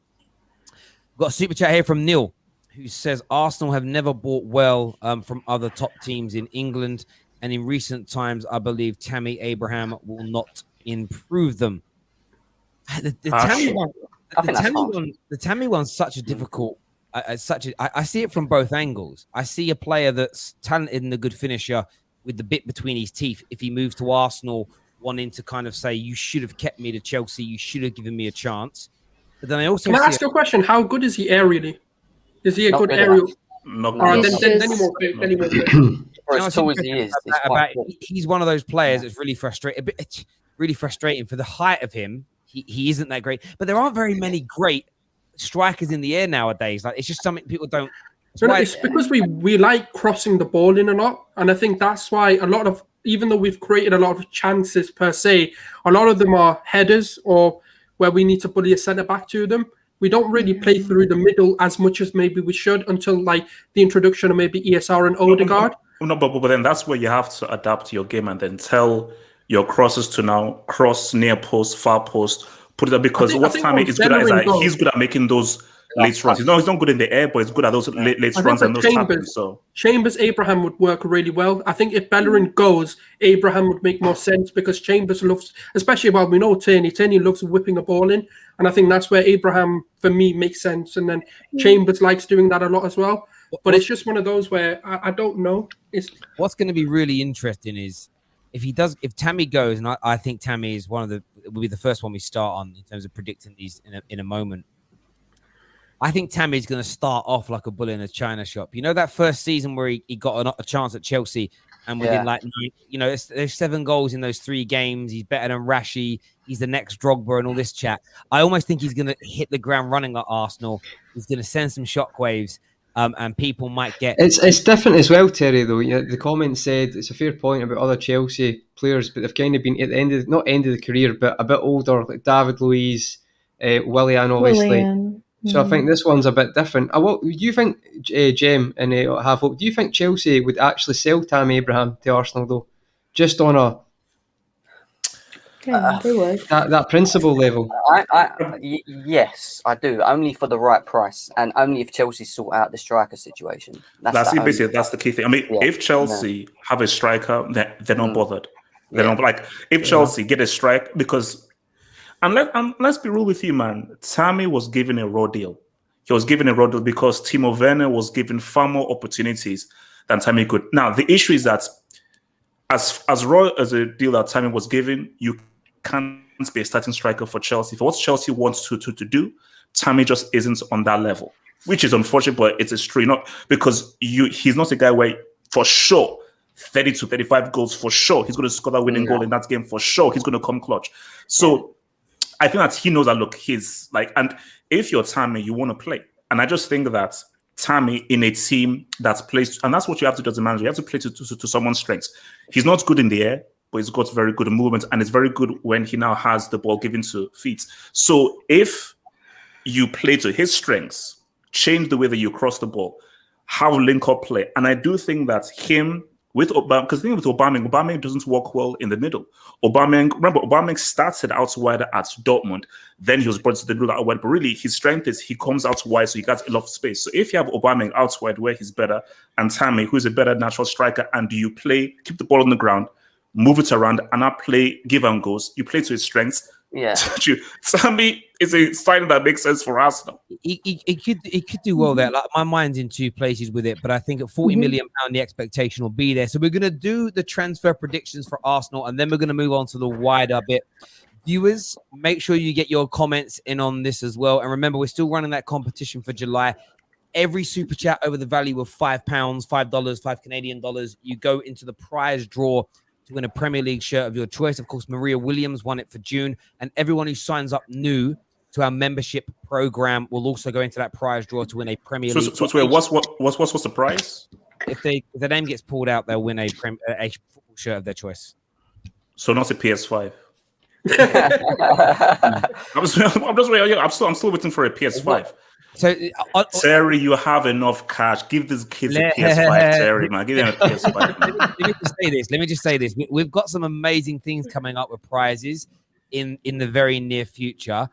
We've got a super chat here from Neil, who says Arsenal have never bought well from other top teams in England, and in recent times, I believe Tammy Abraham will not improve them. The Tammy one's such a difficult. I see it from both angles. I see a player that's talented and a good finisher with the bit between his teeth. If he moves to Arsenal, wanting to kind of say, you should have kept me to Chelsea, you should have given me a chance. But then I also can I ask you a question? How good is he aerially? Is he a good aerial? Not he's one of those players that's really frustrating. Really frustrating for the height of him. He isn't that great, but there aren't very many great strikers in the air nowadays. Like, it's just something people don't. It's because we like crossing the ball in a lot, and I think that's why a lot of, even though we've created a lot of chances per se, a lot of them are headers or where we need to bully a centre back to them. We don't really play through the middle as much as maybe we should until like the introduction of maybe ESR and Odegaard. No, but then that's where you have to adapt your game and then tell your crosses to now cross near post, far post, put it up, because what Tammy is good at is like, he's good at making those late runs. He's not good in the air, but he's good at those late runs and those tappings. So Chambers, Abraham would work really well. I think if Bellerin goes, Abraham would make more sense, because Chambers loves, especially while we know Tierney loves whipping a ball in, and I think that's where Abraham for me makes sense. And then Chambers likes doing that a lot as well. But it's just one of those where I don't know. What's going to be really interesting is if Tammy goes, and I think Tammy is will be the first one we start on in terms of predicting these in a moment. I think Tammy's going to start off like a bull in a china shop. You know that first season where he got a chance at Chelsea, and within there's 7 goals in those 3 games. He's better than Rashi. He's the next Drogba and all this chat. I almost think he's going to hit the ground running at Arsenal. He's going to send some shockwaves, and people might get. It's different as well, Terry. Though the comment said it's a fair point about other Chelsea players, but they've kind of been at the end of not end of the career, but a bit older, like David Luiz, Willian, obviously. So I think this one's a bit different. What do you think, Jem and Half Hope? Do you think Chelsea would actually sell Tammy Abraham to Arsenal though, just on a they would. that principle level? Yes, I do. Only for the right price, and only if Chelsea sort out the striker situation. That's the key thing. I mean, if Chelsea have a striker, they're not bothered. They don't like if Chelsea get a strike because. And let's be real with you, man. Tammy was given a raw deal. He was given a raw deal because Timo Werner was given far more opportunities than Tammy could. Now, the issue is that as raw as a deal that Tammy was given, you can't be a starting striker for Chelsea. For what Chelsea wants to do, Tammy just isn't on that level, which is unfortunate, but it's a straight not because he's not a guy where for sure 30 to 35 goals for sure. He's going to score that winning goal in that game for sure. He's going to come clutch. So I think that he knows that, look, he's like, and if you're Tammy, you want to play. And I just think that Tammy in a team that's plays, and that's what you have to do as a manager. You have to play to someone's strengths. He's not good in the air, but he's got very good movement, and it's very good when he now has the ball given to feet. So if you play to his strengths, change the way that you cross the ball, have link-up play. And I do think that him with Aubameyang, because the thing with Aubameyang doesn't work well in the middle. Aubameyang started out wide at Dortmund, then he was brought to the middle out wide, but really his strength is he comes out wide, so he gets a lot of space. So if you have Aubameyang out wide where he's better, and Tammy, who's a better natural striker, and you play, keep the ball on the ground, move it around, and not play give and goes, you play to his strengths. Yeah, Tammy is a sign that makes sense for Arsenal. It could do well there. Like my mind's in 2 places with it, but I think at 40 million pound the expectation will be there. So we're going to do the transfer predictions for Arsenal, and then we're going to move on to the wider bit. Viewers, make sure you get your comments in on this as well. And remember, we're still running that competition for July. Every super chat over the value of £5, $5, 5 Canadian dollars, you go into the prize draw to win a Premier League shirt of your choice. Of course, Maria Williams won it for June, and everyone who signs up new to our membership program will also go into that prize draw to win a Premier League. So what's the prize? If the name gets pulled out, they'll win a football shirt of their choice. So not a PS5. I'm still waiting for a PS5. So, Terry, you have enough cash. Give these kids a PS5, Terry, man. Give them a PS5. Let me just say this. We've got some amazing things coming up with prizes in the very near future.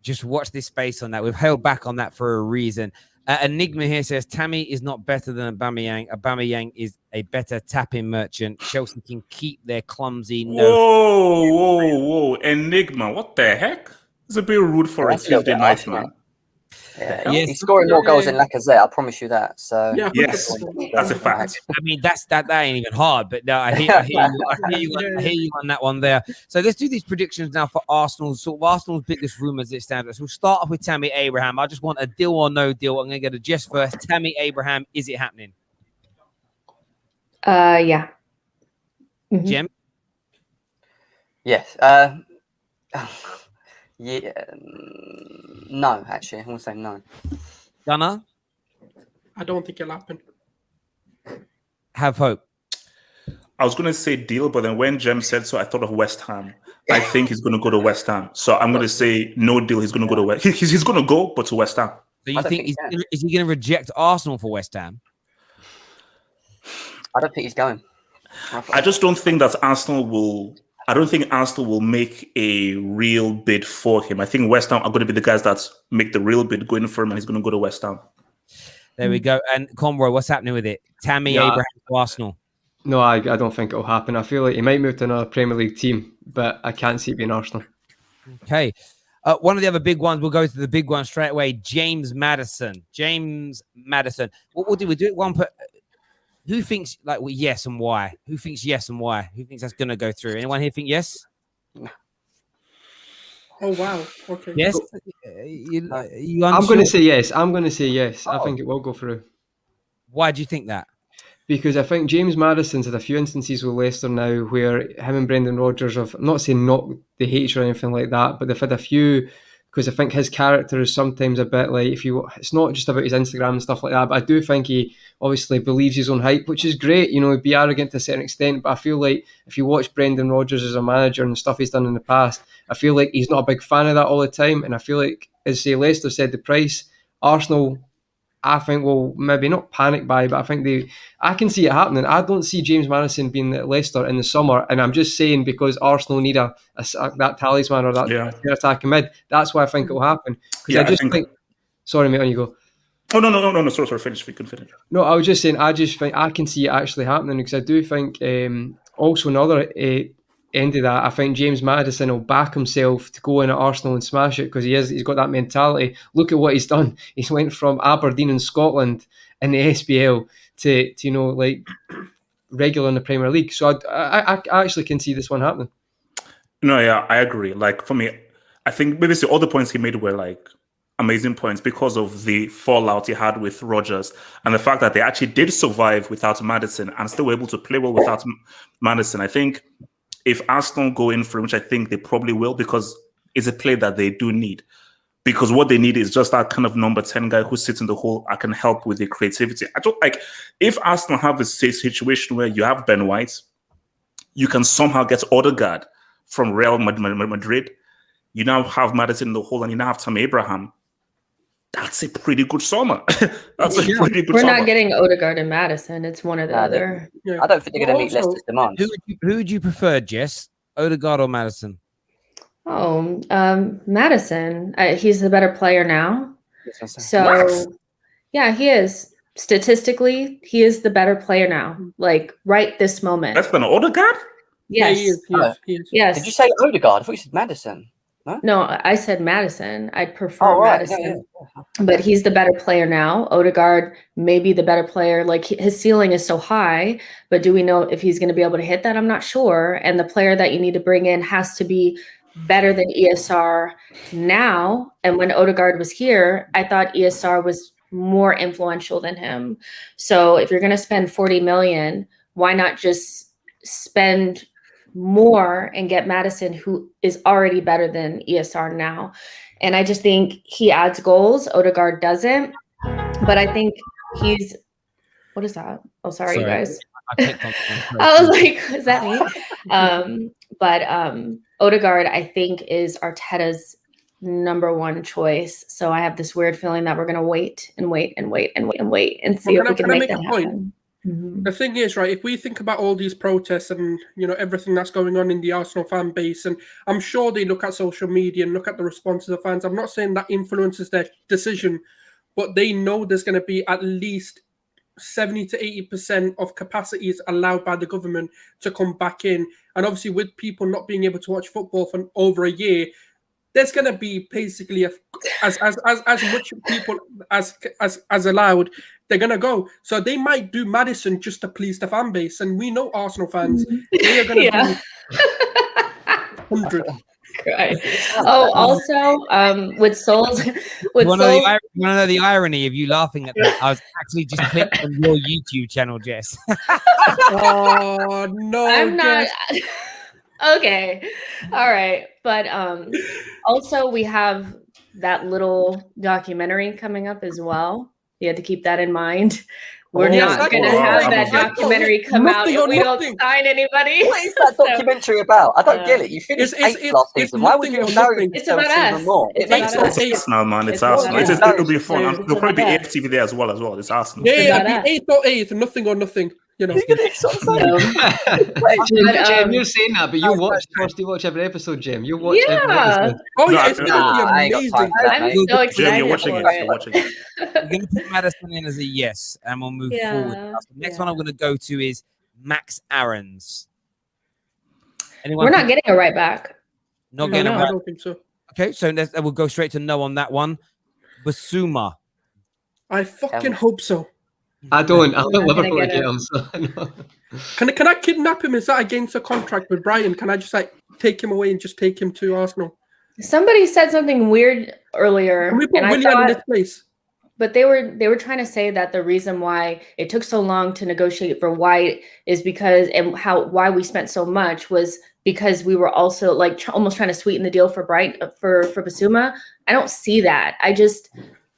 Just watch this space on that. We've held back on that for a reason. Enigma here says Tammy is not better than Aubameyang. Aubameyang is a better tapping merchant. Chelsea can keep their clumsy. Whoa! Enigma, what the heck? It's a bit rude for a Tuesday night, man. Yeah, he's scoring more goals than Lacazette. I promise you that. So yes, that's a fact. I mean, that ain't even hard. But no, I hear you on that one there. So let's do these predictions now for Arsenal. So Arsenal's biggest rumours it stands. So we'll start off with Tammy Abraham. I just want a deal or no deal. I'm going to get a Jess first. Tammy Abraham, is it happening? Yeah. Mm-hmm. Jem? Yes. Yeah, no, actually, I want to say no. Gunnar? I don't think it'll happen. Have hope. I was going to say deal, but then when Jem said so, I thought of West Ham. I think he's going to go to West Ham. So I'm going to say no deal. He's going to go to West. He's going to go, but to West Ham. So you think is he going to reject Arsenal for West Ham? I don't think he's going. I just don't think that Arsenal will. I don't think Arsenal will make a real bid for him. I think West Ham are going to be the guys that make the real bid going for him, and he's going to go to West Ham. There we go. And Conroy, what's happening with it? Tammy Abraham to Arsenal. No, I don't think it'll happen. I feel like he might move to another Premier League team, but I can't see it being Arsenal. Okay. One of the other big ones, we'll go to the big one straight away. James Maddison. What we'll do, we do it one per... Who thinks yes and why? Who thinks yes and why? Who thinks that's going to go through? Anyone here think yes? Oh wow. Okay. Yes. I'm going to say yes. I think it will go through. Why do you think that? Because I think James Maddison's had a few instances with Leicester now where him and Brendan Rodgers have, I'm not saying not the hate or anything like that, but they've had a few, because I think his character is sometimes a bit like, it's not just about his Instagram and stuff like that, but I do think he obviously believes his own hype, which is great, he'd be arrogant to a certain extent, but I feel like if you watch Brendan Rodgers as a manager and the stuff he's done in the past, I feel like he's not a big fan of that all the time, and I feel like, as say Leicester said, the price, Arsenal, I think will maybe not panic buy, but I think I can see it happening. I don't see James Maddison being at Leicester in the summer, and I'm just saying because Arsenal need that talisman or that attacking mid. That's why I think it will happen. Because I just think. Sorry, mate, on you go. Oh no! Sorry, finish. We can finish. No, I was just saying. I just think I can see it actually happening because I do think also another end of that. I think James Maddison will back himself to go in at Arsenal and smash it because he's got that mentality. Look at what he's done. He's went from Aberdeen in Scotland in the SPL to regular in the Premier League. So I actually can see this one happening. No, yeah, I agree. Like for me, I think maybe all the points he made were like amazing points because of the fallout he had with Rodgers and the fact that they actually did survive without Maddison and still were able to play well without Maddison. I think if Arsenal go in for him, which I think they probably will, because it's a play that they do need. Because what they need is just that kind of number 10 guy who sits in the hole and can help with the creativity. I don't like if Arsenal have a situation where you have Ben White, you can somehow get Odegaard from Real Madrid. You now have Maddison in the hole and you now have Tammy Abraham. That's a pretty good summer. We're not getting Odegaard and Madison. It's one or the other. Yeah. I don't think they're going to meet Leicester's demands. Who would you prefer, Jess? Odegaard or Madison? Oh, Madison. He's the better player now. So, what? Yeah, he is. Statistically, he is the better player now. Like right this moment. That's than Odegaard? Yes. He is. Yes. Did you say Odegaard? I thought you said Madison. No, I said Madison. I'd prefer Madison. Yeah. But he's the better player now. Odegaard may be the better player. Like his ceiling is so high, but do we know if he's going to be able to hit that? I'm not sure. And the player that you need to bring in has to be better than ESR now. And when Odegaard was here, I thought ESR was more influential than him. So if you're going to spend 40 million, why not just spend more and get Madison, who is already better than ESR now? And I just think he adds goals. Odegaard doesn't. But I think he's what is that? Oh, sorry. You guys. I was like, is that me? But Odegaard, I think, is Arteta's number one choice. So I have this weird feeling that we're going to wait and see if we can make that happen. Mm-hmm. The thing is, right, if we think about all these protests and, everything that's going on in the Arsenal fan base, and I'm sure they look at social media and look at the responses of fans. I'm not saying that influences their decision, but they know there's going to be at least 70 to 80% of capacity is allowed by the government to come back in. And obviously with people not being able to watch football for over a year, there's going to be basically as much people as allowed, they're going to go. So they might do Madison just to please the fan base. And we know Arsenal fans, they are going to be 100. Right. Oh, also, with Souls, want to know the irony of you laughing at that? I was actually just clicking on your YouTube channel, Jess. Oh no, I'm not. Okay, all right, but also we have that little documentary coming up as well. You have to keep that in mind. We're not going to have that documentary come out if we don't sign anybody. What is that documentary about? I don't get it. You finished 8th last season. Why would you know it's about us? More? It's Arsenal, man. It's Arsenal. It'll be fun. There'll probably be AFTV there as well. It's Arsenal. Yeah, it'll be 8th or 8th, nothing or nothing. Jim, you're saying that, but you watch every episode, Jim. You watch every episode. Oh yeah, it's gonna be amazing. I'm so excited. Jim, you're watching it. We're going to put Madison in as a yes, and we'll move forward. The next one I'm going to go to is Max Aarons. We're not getting a right back. Not getting a right. I don't think so. Okay, so we'll go straight to no on that one. Basuma. I fucking hope so. I don't. I want Liverpool to get him. So Can I kidnap him? Is that against a contract with Brighton? Can I just take him away and just take him to Arsenal? Somebody said something weird earlier, Can we put and I Willian in thought, this place? but they were trying to say that the reason why it took so long to negotiate for White is because, and why we spent so much was because we were also like almost trying to sweeten the deal for Basuma. I don't see that.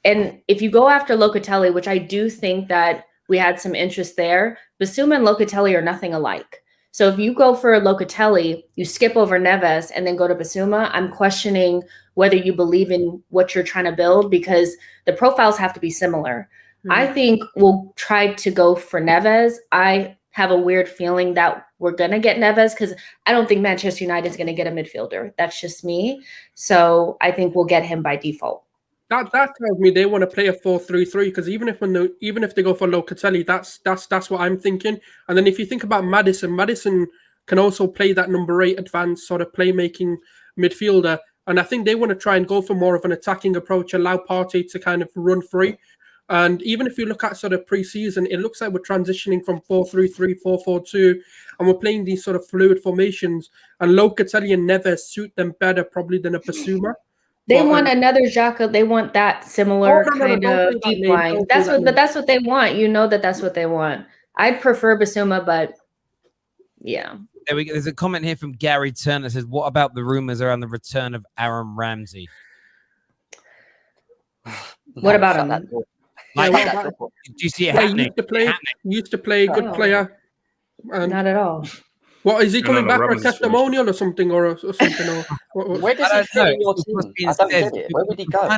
And if you go after Locatelli, which I do think that we had some interest there, Basuma and Locatelli are nothing alike. So if you go for Locatelli, you skip over Neves and then go to Basuma, I'm questioning whether you believe in what you're trying to build, because the profiles have to be similar. I think we'll try to go for Neves. I have a weird feeling that we're going to get Neves because I don't think Manchester United is going to get a midfielder. That's just me. So I think we'll get him by default. That tells me they want to play a 4-3-3, because even if they go for Locatelli, that's what I'm thinking. And then if you think about Maddison can also play that number 8 advanced sort of playmaking midfielder. And I think they want to try and go for more of an attacking approach, allow Partey to kind of run free. And even if you look at sort of pre-season, it looks like we're transitioning from 4-3-3, 4-4-2, and we're playing these sort of fluid formations. And Locatelli and Neves suit them better probably than a Basuma. They want another Xhaka. They want that similar kind of deep line. That's what they want. You know that's what they want. I'd prefer Basuma, but yeah. There we go. There's a comment here from Gary Turner that says, "What about the rumors around the return of Aaron Ramsey?" What about him? Do you see it happening? Used to play, good player. Not at all. What is he coming back for a testimonial or something, or something? Where does he fit in your team? I don't get it. Where would he go?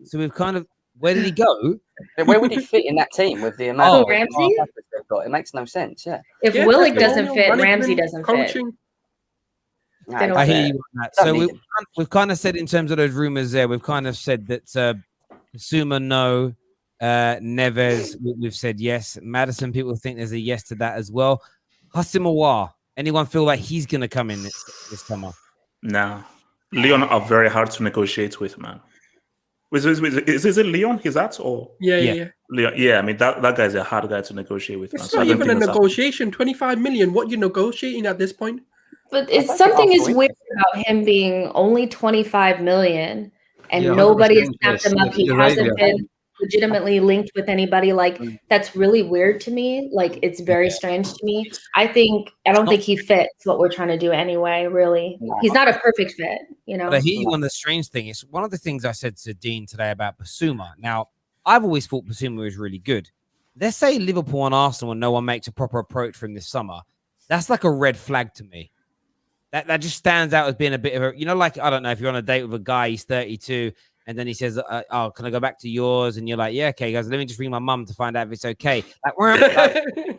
So we've kind of. Where did he go? Where would he fit in that team with the amount of Ramsey? they've got? It makes no sense. Yeah. If Willick doesn't fit, Ramsey doesn't coaching. fit. I hear you on that. So we've kind of said in terms of those rumors there, we've kind of said that Basuma no, Neves we've said yes. Maddison, people think there's a yes to that as well. Hassan Mawar, anyone feel like he's going to come in this summer? No. Leon are very hard to negotiate with, man. Is it Leon he's at? Or Yeah. Leon, yeah, I mean, that guy's a hard guy to negotiate with. It's not even a negotiation. 25 million. What you negotiating at this point? But something is weird about him being only 25 million and nobody has snapped him up. He hasn't been legitimately linked with anybody. Like, that's really weird to me. Like, it's very strange to me. I don't think he fits what we're trying to do anyway, really. He's not a perfect fit, you know. But I hear you on the strange thing. It's one of the things I said to Dean today about Basuma. Now, I've always thought Basuma was really good. Let's say Liverpool and Arsenal and no one makes a proper approach for him this summer. That's like a red flag to me. That just stands out as being a bit of a, like, I don't know, if you're on a date with a guy, he's 32, and then he says, "Oh, can I go back to yours?" And you're like, "Yeah, okay, guys. Let me just ring my mum to find out if it's okay." Like,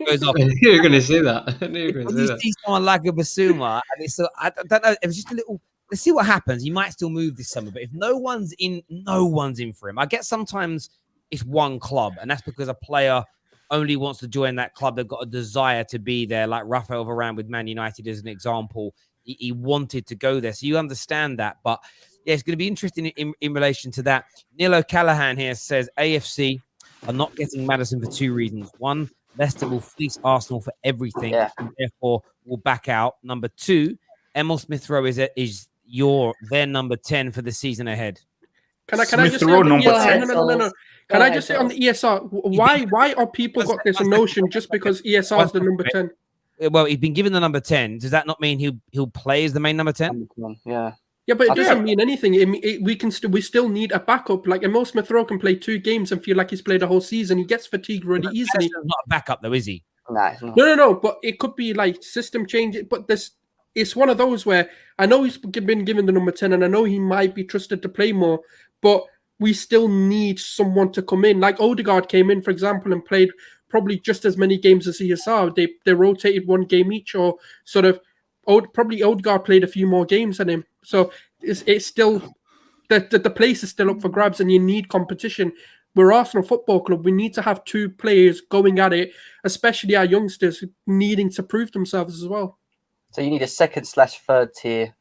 goes off. You're going to say that. When you see someone like a Basuma, and it's I don't know. It was just a little. Let's see what happens. He might still move this summer, but if no one's in for him. I get sometimes it's one club, and that's because a player only wants to join that club. They've got a desire to be there, like Rafael Varane with Man United as an example. He wanted to go there, so you understand that, but. Yeah, it's going to be interesting in relation to that. Neil O'Callaghan here says AFC are not getting Maddison for 2 reasons. 1, Leicester will fleece Arsenal for everything, and therefore will back out. Number 2, Emil Smith-Rowe is their number 10 for the season ahead. Can I just say on the Can I just say on the ESR, why are people got this notion just because ESR is the number 10? Well, he's been given the number 10. Does that not mean he'll play as the main number 10? Yeah. Yeah, but it doesn't mean anything. We still need a backup. Like Emil Smith-Rowe can play 2 games and feel like he's played a whole season. He gets fatigued really easily. He's not a backup though, is he? No. But it could be like system change. But it's one of those where I know he's been given the number 10, and I know he might be trusted to play more. But we still need someone to come in. Like Odegaard came in, for example, and played probably just as many games as ESR. They rotated 1 game each, or sort of. Probably Odegaard played a few more games than him, so it's still the place is still up for grabs, and you need competition. We're Arsenal Football Club. We need to have 2 players going at it, especially our youngsters needing to prove themselves as well. So you need a 2nd/3rd tier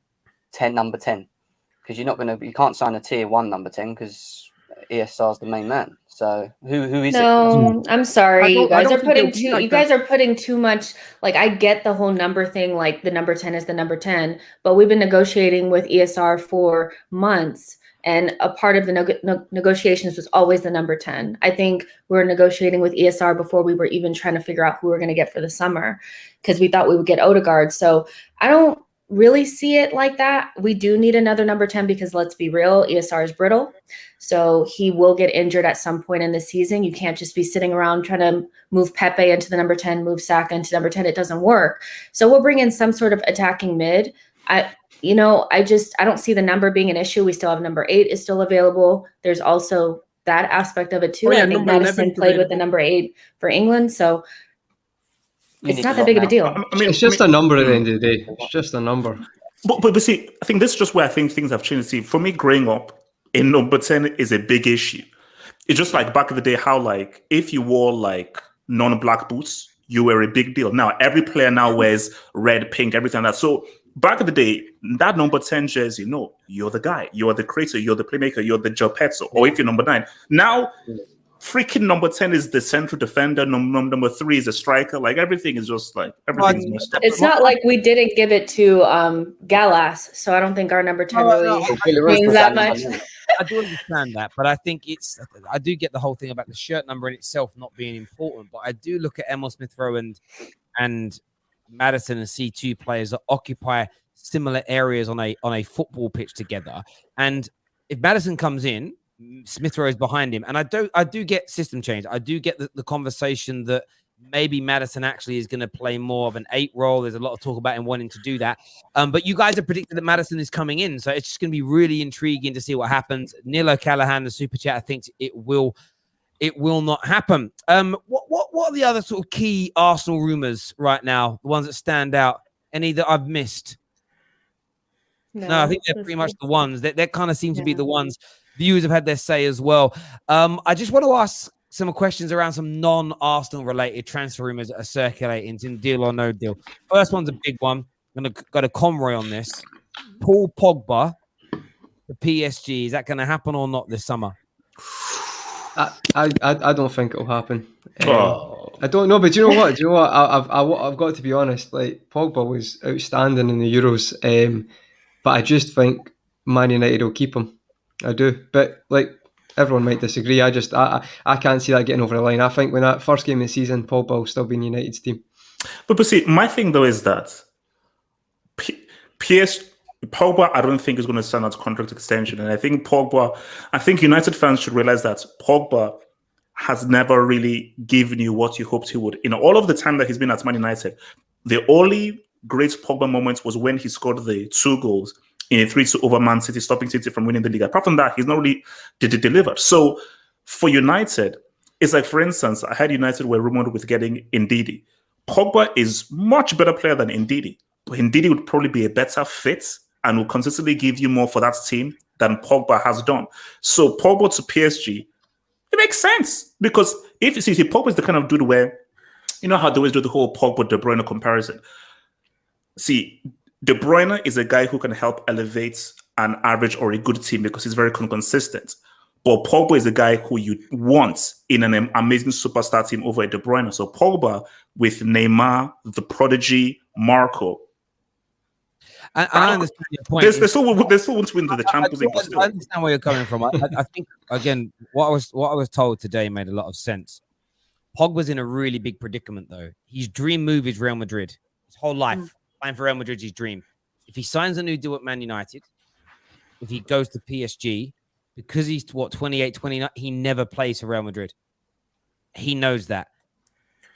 10 number 10, because you can't sign a tier 1 number 10 because ESR's the main man. So who is it? No, I'm sorry. You I guys don't are think putting it'll be too. like You guys that. are putting too much. Like, I get the whole number thing. Like, the number 10 is the number 10, but we've been negotiating with ESR for months, and a part of the negotiations was always the number 10. I think we were negotiating with ESR before we were even trying to figure out who we're going to get for the summer, because we thought we would get Odegaard. So I don't really see it like that. We do need another number 10 because, let's be real, ESR is brittle. So he will get injured at some point in the season. You can't just be sitting around trying to move Pepe into the number 10, move Saka into number 10. It doesn't work. So we'll bring in some sort of attacking mid. I don't see the number being an issue. We still have number 8 is still available. There's also that aspect of it too. Oh, yeah, I think number Madison 11's played with available. the number 8 for England. So You it's need not a that lot big of a now. deal. It's just a number at the end of the day. It's just a number. But see, I think this is just where I think things have changed. See, for me, growing up, a number 10 is a big issue. It's just like back in the day, how like if you wore like non-black boots, you were a big deal. Now every player now wears red, pink, everything like that. So back in the day, that number 10 jersey, no, you're the guy, you're the creator, you're the playmaker, you're the Geppetto, or if you're number 9. Now freaking number 10 is the central defender, number 3 is a striker. Like everything is just like everything's messed up. It's not like we didn't give it to Gallas, so I don't think our number 10 really means that much. I do understand that, but I think I do get the whole thing about the shirt number in itself not being important, but I do look at Emil Smith-Rowe and Maddison and C2 players that occupy similar areas on a football pitch together. And if Maddison comes in, Smith-Rowe is behind him. And I do get system change. I do get the conversation that maybe Maddison actually is going to play more of an 8 role. There's a lot of talk about him wanting to do that. But you guys have predicted that Maddison is coming in. So it's just going to be really intriguing to see what happens. Neil O'Callaghan, the super chat, I think it will not happen. What are the other sort of key Arsenal rumors right now? The ones that stand out? Any that I've missed? No, I think they're pretty much the ones that kind of seem to be the ones. Viewers have had their say as well. I just want to ask some questions around some non-Arsenal related transfer rumors that are circulating in deal or no deal. First one's a big one. I'm going to go to Conroy on this. Paul Pogba, the PSG, is that going to happen or not this summer? I don't think it'll happen. I don't know, but do you know what? I've got to be honest. Like, Pogba was outstanding in the Euros, but I just think Man United will keep him. I do, but like everyone might disagree. I can't see that getting over the line. I think when that first game of the season, Pogba will still be in United's team. But see, my thing though is that Pogba, I don't think is going to sign out contract extension, and I think United fans should realize that Pogba has never really given you what you hoped he would. In all of the time that he's been at Man United, the only great Pogba moment was when he scored the 2 goals in a 3-2 over Man City, stopping City from winning the league. Apart from that, he's not really deliver. So for United, it's like, for instance, I had United were rumored with getting Ndidi. Pogba is much better player than Ndidi. Ndidi would probably be a better fit and will consistently give you more for that team than Pogba has done. So Pogba to PSG, it makes sense. Because if you see, Pogba is the kind of dude where, you know how they always do the whole Pogba-De Bruyne comparison. See, De Bruyne is a guy who can help elevate an average or a good team because he's very consistent. But Pogba is a guy who you want in an amazing superstar team over a De Bruyne. So Pogba with Neymar, the prodigy, Marco. I understand your point. They still want to win the Champions League. I understand where you're coming from. I think, again, what I was told today made a lot of sense. Pogba's in a really big predicament, though. His dream move is Real Madrid. His whole life. Playing for Real Madrid's his dream. If he signs a new deal at Man United, if he goes to PSG, because he's 28, 29, he never plays for Real Madrid. He knows that.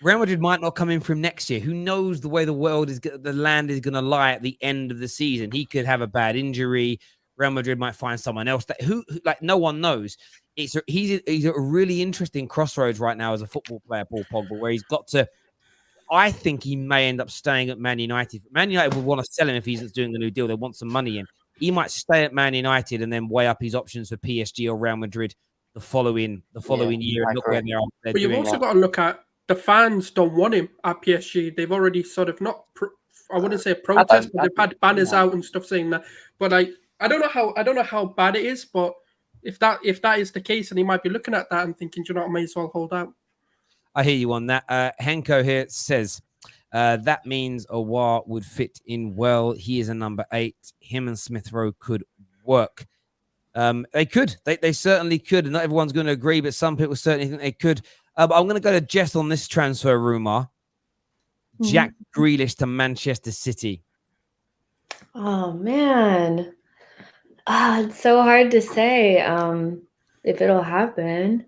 Real Madrid might not come in for him next year. Who knows the way the land is going to lie at the end of the season? He could have a bad injury. Real Madrid might find someone else that who like no one knows. He's a really interesting crossroads right now as a football player, Paul Pogba, where he's got to. I think he may end up staying at Man United. Man United would want to sell him if he's doing a new deal. They want some money in. He might stay at Man United and then weigh up his options for PSG or Real Madrid the following year and look where they are. But you've also got to look at the fans don't want him at PSG. They've already sort of I wouldn't say protest, but they've had banners out and stuff saying that. But I don't know how bad it is, but if that is the case, and he might be looking at that and thinking, do you know what, I may as well hold out. I hear you on that. Henko here says that means Aouar would fit in well. He is a number 8. Him and Smith Rowe could work. They could. They certainly could. And not everyone's going to agree, but some people certainly think they could. But I'm going to go to Jess on this transfer rumor. Jack Grealish to Manchester City. Oh, man. It's so hard to say if it'll happen.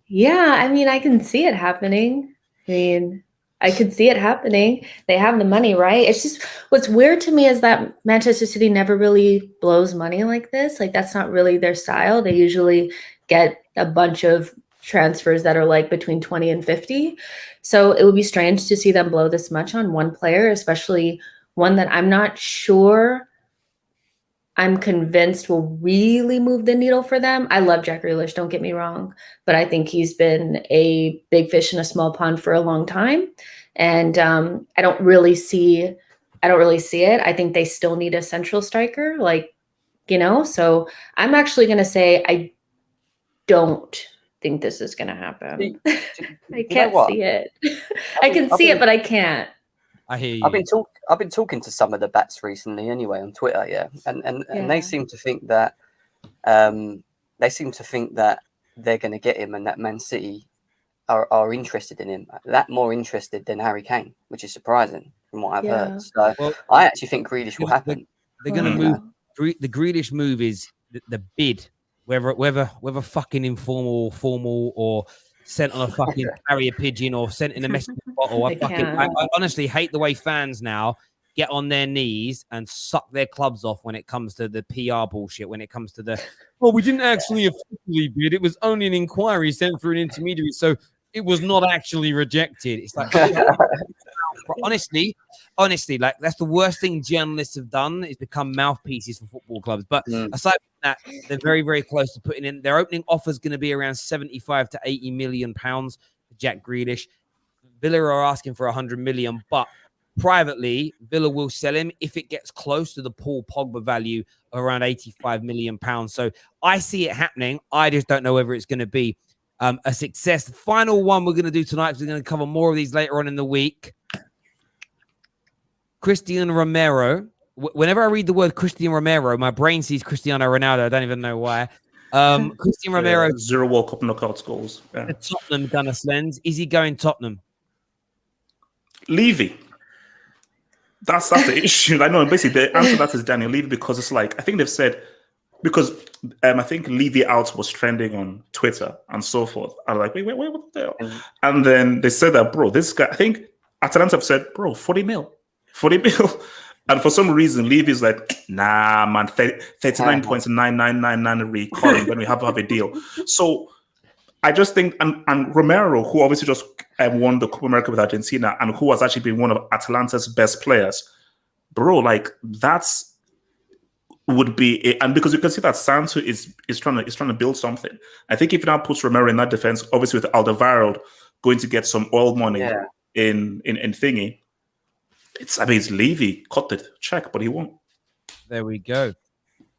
Yeah, I mean, I can see it happening. I could see it happening. They have the money, right? It's just what's weird to me is that Manchester City never really blows money like this. Like, that's not really their style. They usually get a bunch of transfers that are like between 20 and 50. So it would be strange to see them blow this much on one player, especially one that I'm not sure I'm convinced will really move the needle for them. I love Jack Grealish, don't get me wrong, but I think he's been a big fish in a small pond for a long time. And I don't really see it. I think they still need a central striker, so I'm actually going to say I don't think this is going to happen. I can't see it. I can see it, but I can't. I hear you. I've been talking to some of the bats recently, anyway, on Twitter, and they seem to think that they're going to get him, and that Man City are interested in him, that more interested than Harry Kane, which is surprising from what I've heard. So I actually think Grealish will happen. They're going to move. The Grealish move is the bid, whether fucking informal, formal, or sent on a fucking carrier pigeon or sent in a message bottle. I honestly hate the way fans now get on their knees and suck their clubs off when it comes to the PR bullshit, when it comes to we didn't actually officially bid. It was only an inquiry sent through an intermediary. So it was not actually rejected. It's like, honestly, like that's the worst thing journalists have done is become mouthpieces for football clubs. But aside from that, they're very, very close to putting in. Their opening offer is going to be around 75 to 80 million pounds for Jack Grealish. Villa are asking for 100 million, but privately, Villa will sell him if it gets close to the Paul Pogba value of around 85 million pounds. So I see it happening. I just don't know whether it's going to be a success. The final one we're going to do tonight, we're going to cover more of these later on in the week. Cristiano Romero. Whenever I read the word Cristiano Romero, my brain sees Cristiano Ronaldo. I don't even know why. Cristiano Romero. 0 World Cup knockout goals. Yeah. Tottenham, Gunnar Slens. Is he going Tottenham? Levy. That's the issue. I know. Basically, the answer to that is Daniel Levy, because it's like, I think they've said, because I think Levy out was trending on Twitter and so forth. I'm like, wait, what the hell? And then they said that, bro, this guy, I think Atalanta have said, bro, 40 mil. And for some reason, Levy's like, nah, man, 39.9999 recalling when we have to have a deal. So I just think, and Romero, who obviously just won the Copa America with Argentina and who has actually been one of Atalanta's best players, bro, like would be, and because you can see that Santo is trying to build something. I think if you now puts Romero in that defense, obviously with Alderweireld going to get some oil money in thingy, it's Levy, cut it, check, but he won't. There we go.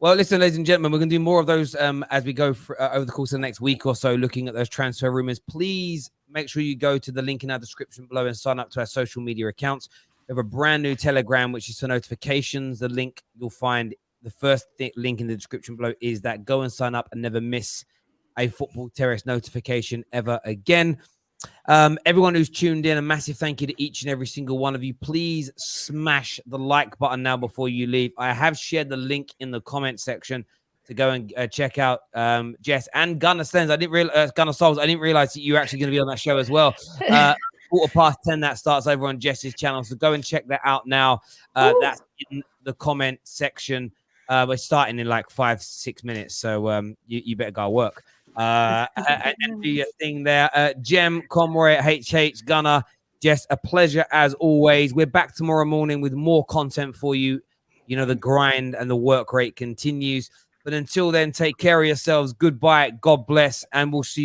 Well, listen, ladies and gentlemen, we're going to do more of those as we go over the course of the next week or so, looking at those transfer rumors. Please make sure you go to the link in our description below and sign up to our social media accounts. We have a brand new Telegram, which is for notifications. The link you'll find, the first link in the description below is that. Go and sign up and never miss a Football Terrace notification ever again. Everyone who's tuned in, a massive thank you to each and every single one of you. Please smash the like button now before you leave. I have shared the link in the comment section to go and check out Jess and Gunnar Stens. I didn't realize Gunnar Souls. I didn't realize that you were actually going to be on that show as well. 10:15 that starts over on Jess's channel, so go and check that out now. That's in the comment section. We're starting in like 5-6 minutes, so you better go work. And do your thing there. Jem, Conroy, HH, Gunnar, Jess, a pleasure as always. We're back tomorrow morning with more content for you. You know, the grind and the work rate continues. But until then, take care of yourselves. Goodbye. God bless. And we'll see you.